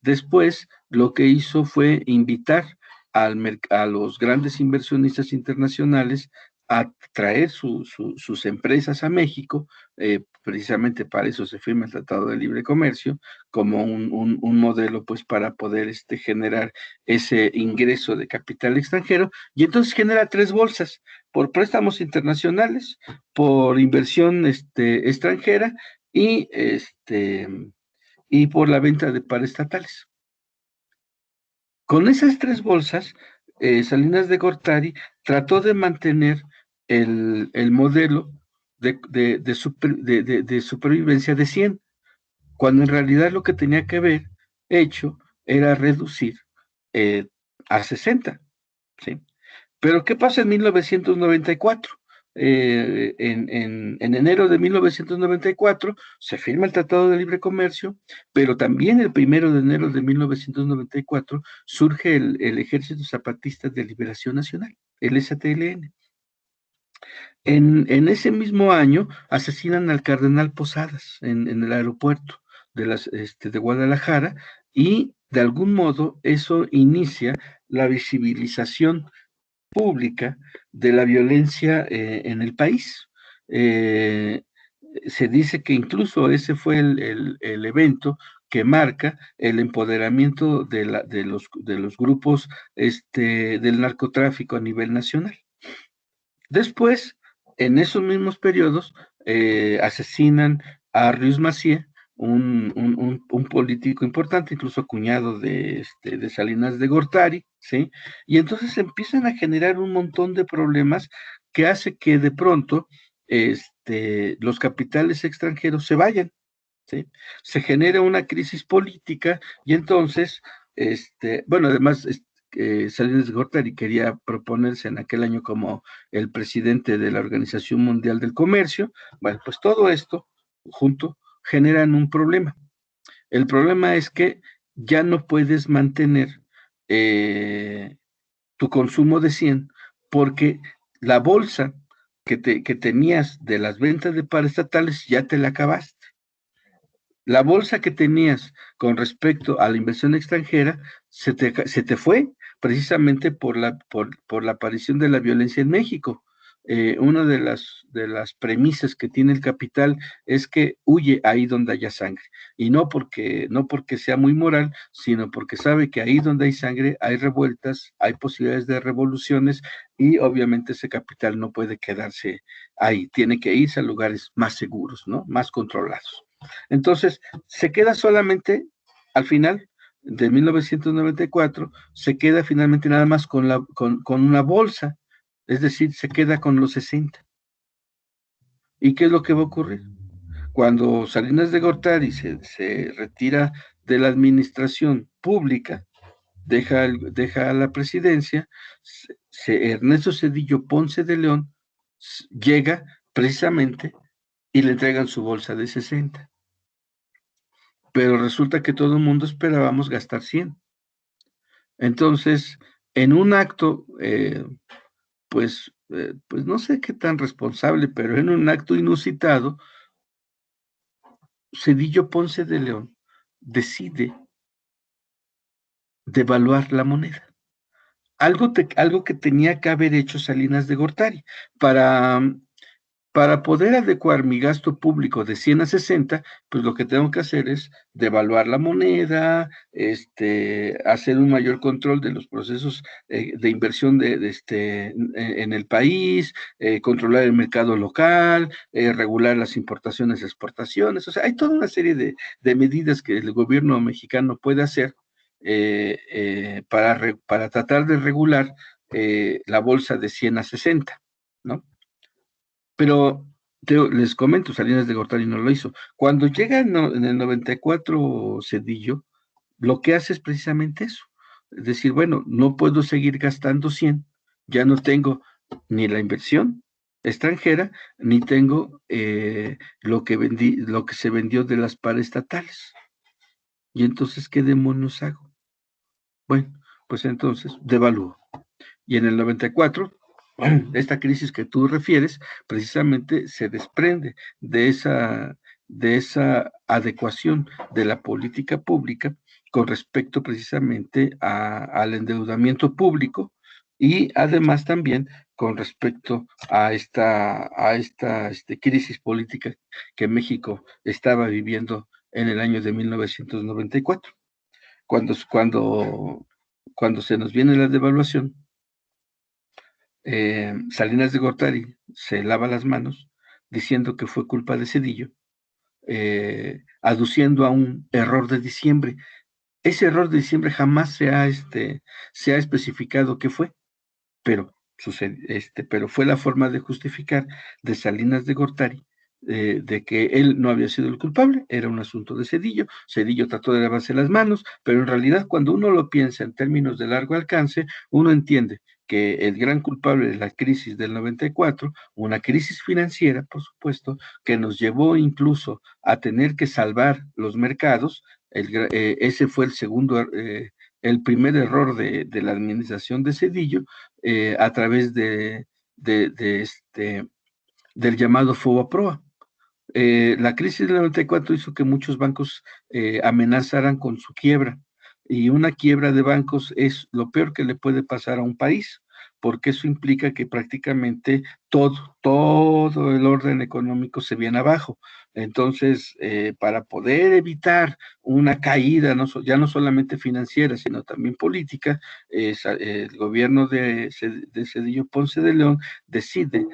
Después, lo que hizo fue invitar a los grandes inversionistas internacionales a traer sus empresas a México. Precisamente para eso se firma el Tratado de Libre Comercio, como un modelo pues para poder generar ese ingreso de capital extranjero, y entonces genera 3 bolsas: por préstamos internacionales, por inversión extranjera y, y por la venta de paraestatales. Con esas tres bolsas, Salinas de Gortari trató de mantener el modelo de supervivencia de 100, cuando en realidad lo que tenía que haber hecho era reducir a 60, ¿sí? Pero ¿qué pasa en 1994? En enero de 1994 se firma el Tratado de Libre Comercio, pero también el 1 de enero de 1994 surge el Ejército Zapatista de Liberación Nacional, el ZLN. En ese mismo año asesinan al cardenal Posadas en el aeropuerto de Guadalajara, y de algún modo eso inicia la visibilización pública de la violencia en el país. Se dice que incluso ese fue el evento que marca el empoderamiento de los grupos del narcotráfico a nivel nacional. Después, en esos mismos periodos, asesinan a Rius Macié, un político importante, incluso cuñado de Salinas de Gortari, ¿sí? Y entonces empiezan a generar un montón de problemas que hace que de pronto los capitales extranjeros se vayan, ¿sí? Se genera una crisis política y entonces, bueno, además, Salinas de Gortari quería proponerse en aquel año como el presidente de la Organización Mundial del Comercio. Bueno, pues todo esto junto generan un problema. El problema es que ya no puedes mantener tu consumo de 100 porque la bolsa que tenías de las ventas de paraestatales ya te la acabaste. La bolsa que tenías con respecto a la inversión extranjera se te fue precisamente por la aparición de la violencia en México. Una de las premisas que tiene el capital es que huye ahí donde haya sangre, y no porque sea muy moral, sino porque sabe que ahí donde hay sangre hay revueltas, hay posibilidades de revoluciones, y obviamente ese capital no puede quedarse ahí, tiene que irse a lugares más seguros, ¿no? Más controlados. Entonces, se queda solamente, al final de 1994, se queda finalmente nada más con una bolsa, es decir, se queda con los 60. ¿Y qué es lo que va a ocurrir? Cuando Salinas de Gortari se retira de la administración pública, deja la presidencia, Ernesto Zedillo Ponce de León llega precisamente y le entregan su bolsa de 60. Pero resulta que todo el mundo esperábamos gastar 100. Entonces, en un acto, pues no sé qué tan responsable, pero en un acto inusitado, Zedillo Ponce de León decide devaluar la moneda. Algo que tenía que haber hecho Salinas de Gortari para poder adecuar mi gasto público de 100 a 60, pues lo que tengo que hacer es devaluar la moneda, hacer un mayor control de los procesos de inversión en el país, controlar el mercado local, regular las importaciones y exportaciones. O sea, hay toda una serie de medidas que el gobierno mexicano puede hacer para tratar de regular la bolsa de 100 a 60, ¿no? Pero les comento, Salinas de Gortari no lo hizo. Cuando llega en el 94 Zedillo, lo que hace es precisamente eso. Es decir, bueno, no puedo seguir gastando 100, ya no tengo ni la inversión extranjera, ni tengo lo que se vendió de las paraestatales. Y entonces, ¿qué demonios hago? Bueno, pues entonces devalúo. Y en el 94, esta crisis que tú refieres, precisamente se desprende de esa adecuación de la política pública con respecto precisamente al endeudamiento público, y además también con respecto a esta crisis política que México estaba viviendo en el año de 1994. Cuando se nos viene la devaluación, Salinas de Gortari se lava las manos diciendo que fue culpa de Zedillo, aduciendo a un error de diciembre. Ese error de diciembre jamás se ha especificado qué fue, pero, pero fue la forma de justificar de Salinas de Gortari, de que él no había sido el culpable, era un asunto de Zedillo. Zedillo trató de lavarse las manos, pero en realidad cuando uno lo piensa en términos de largo alcance, uno entiende que el gran culpable de la crisis del 94, una crisis financiera, por supuesto, que nos llevó incluso a tener que salvar los mercados. Ese fue el segundo, el primer error de la administración de Zedillo, a través del llamado FOBAPROA. La crisis del 94 hizo que muchos bancos amenazaran con su quiebra, y una quiebra de bancos es lo peor que le puede pasar a un país, porque eso implica que prácticamente todo el orden económico se viene abajo. Entonces, para poder evitar una caída, ya no solamente financiera, sino también política, el gobierno de Cedillo Ponce de León decide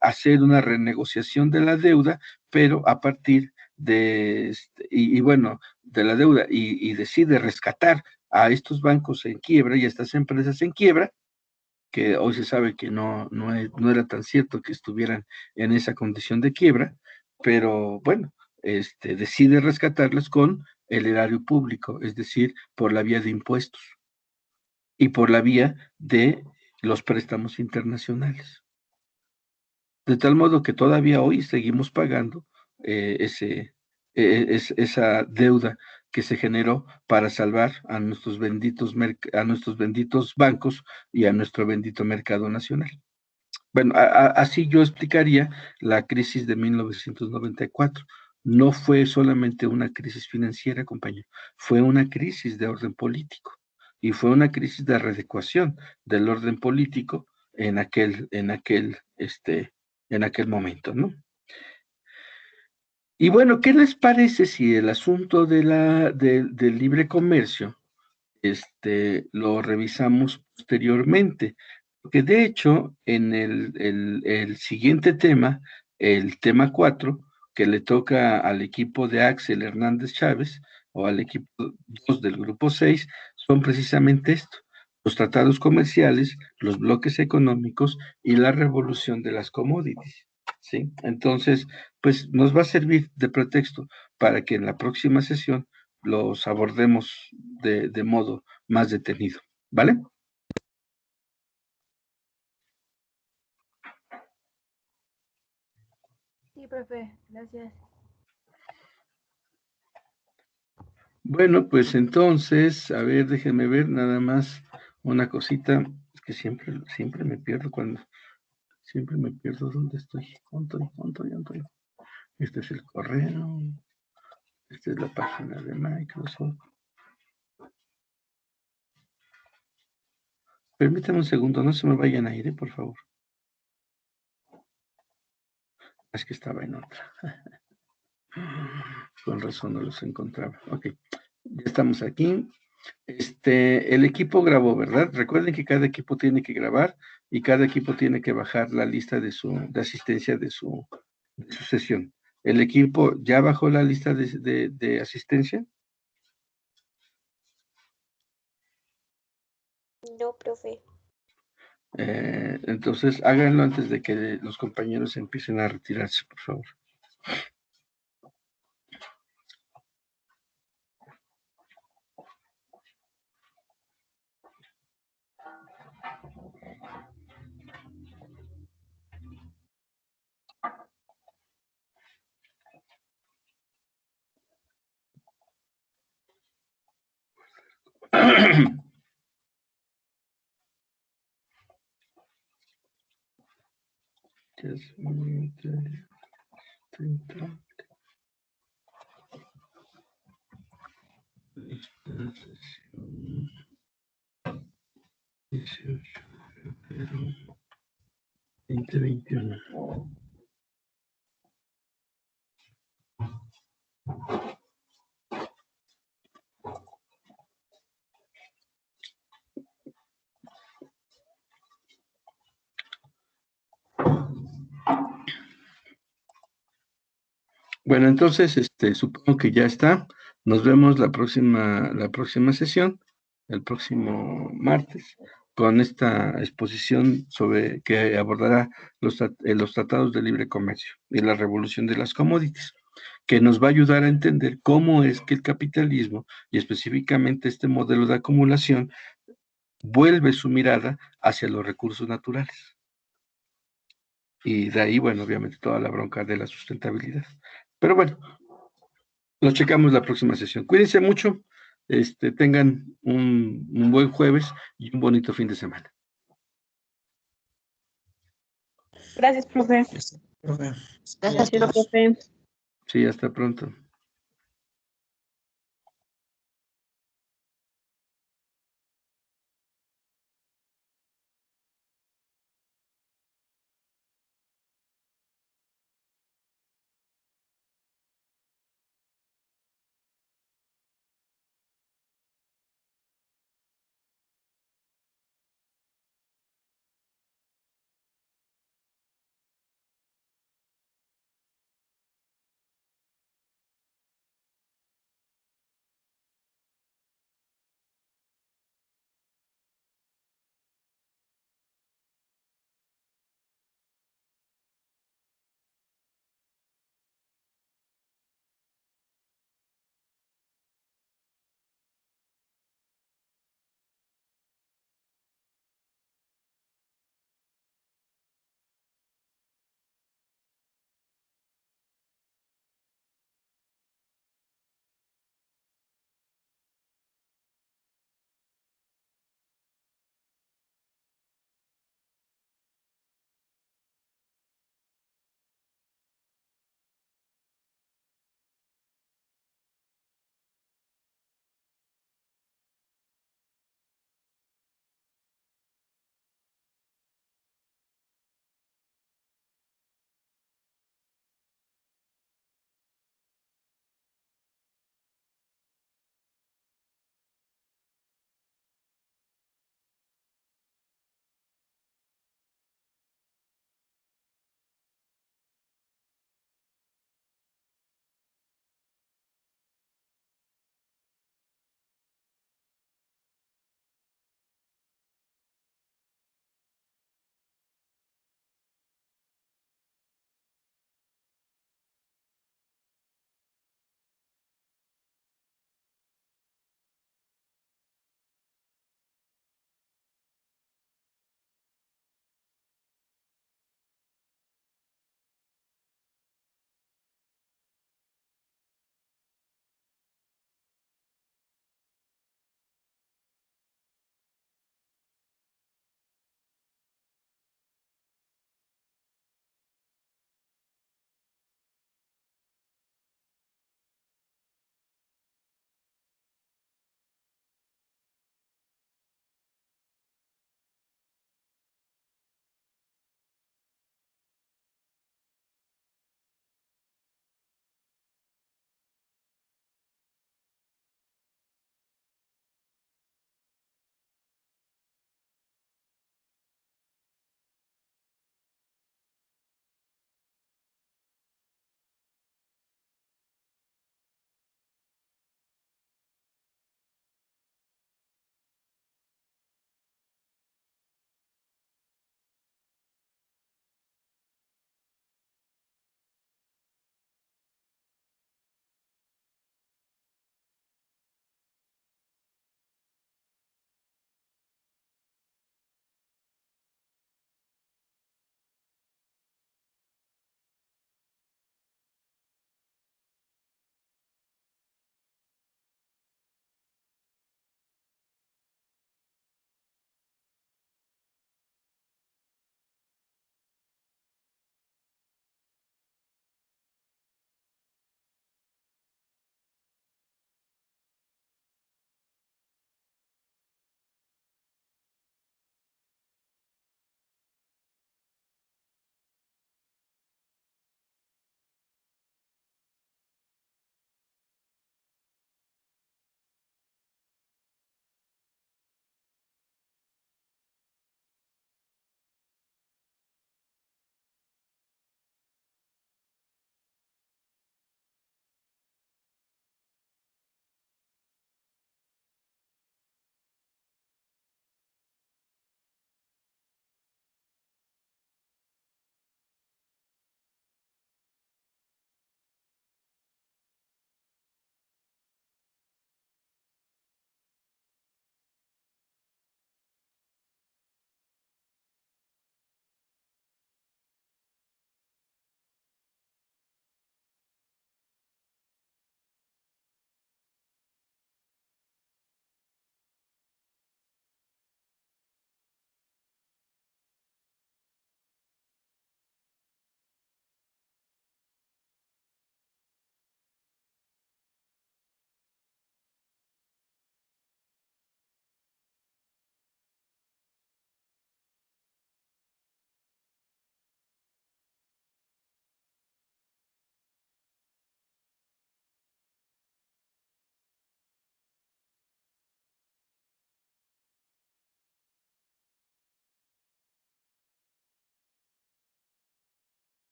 hacer una renegociación de la deuda, pero a partir de la deuda, y decide rescatar a estos bancos en quiebra y a estas empresas en quiebra, que hoy se sabe que no era tan cierto que estuvieran en esa condición de quiebra, pero bueno, decide rescatarlas con el erario público, es decir, por la vía de impuestos y por la vía de los préstamos internacionales. De tal modo que todavía hoy seguimos pagando esa deuda que se generó para salvar a nuestros benditos bancos y a nuestro bendito mercado nacional. Bueno, así yo explicaría la crisis de 1994. No fue solamente una crisis financiera, compañero, fue una crisis de orden político, y fue una crisis de readecuación del orden político en aquel momento, ¿no? Y bueno, ¿qué les parece si el asunto del libre comercio lo revisamos posteriormente? Porque de hecho, en el siguiente tema, el tema 4, que le toca al equipo de Axel Hernández Chávez, o al equipo 2 del grupo 6, son precisamente esto: los tratados comerciales, los bloques económicos y la revolución de las commodities, ¿sí? Entonces, pues nos va a servir de pretexto para que en la próxima sesión los abordemos de modo más detenido, ¿vale? Sí, profe, gracias. Bueno, pues entonces, a ver, déjenme ver nada más una cosita, es que siempre me pierdo siempre me pierdo dónde estoy. ¿Dónde estoy? Este es el correo, esta es la página de Microsoft. Permítame un segundo, no se me vayan a ir, por favor. Es que estaba en otra. Con razón no los encontraba. Ok, ya estamos aquí. El equipo grabó, ¿verdad? Recuerden que cada equipo tiene que grabar y cada equipo tiene que bajar la lista de asistencia de su sesión. ¿El equipo ya bajó la lista de asistencia? No, profe. Entonces, háganlo antes de que los compañeros empiecen a retirarse, por favor. Esta sesión 18 de febrero 2021. Bueno, entonces, supongo que ya está. Nos vemos la próxima sesión, el próximo martes, con esta exposición sobre que abordará los tratados de libre comercio y la revolución de las commodities, que nos va a ayudar a entender cómo es que el capitalismo, y específicamente este modelo de acumulación, vuelve su mirada hacia los recursos naturales. Y de ahí, bueno, obviamente toda la bronca de la sustentabilidad. Pero bueno, lo checamos la próxima sesión. Cuídense mucho, tengan un buen jueves y un bonito fin de semana. Gracias, profe. Profe. Gracias, Profe. Sí, hasta pronto.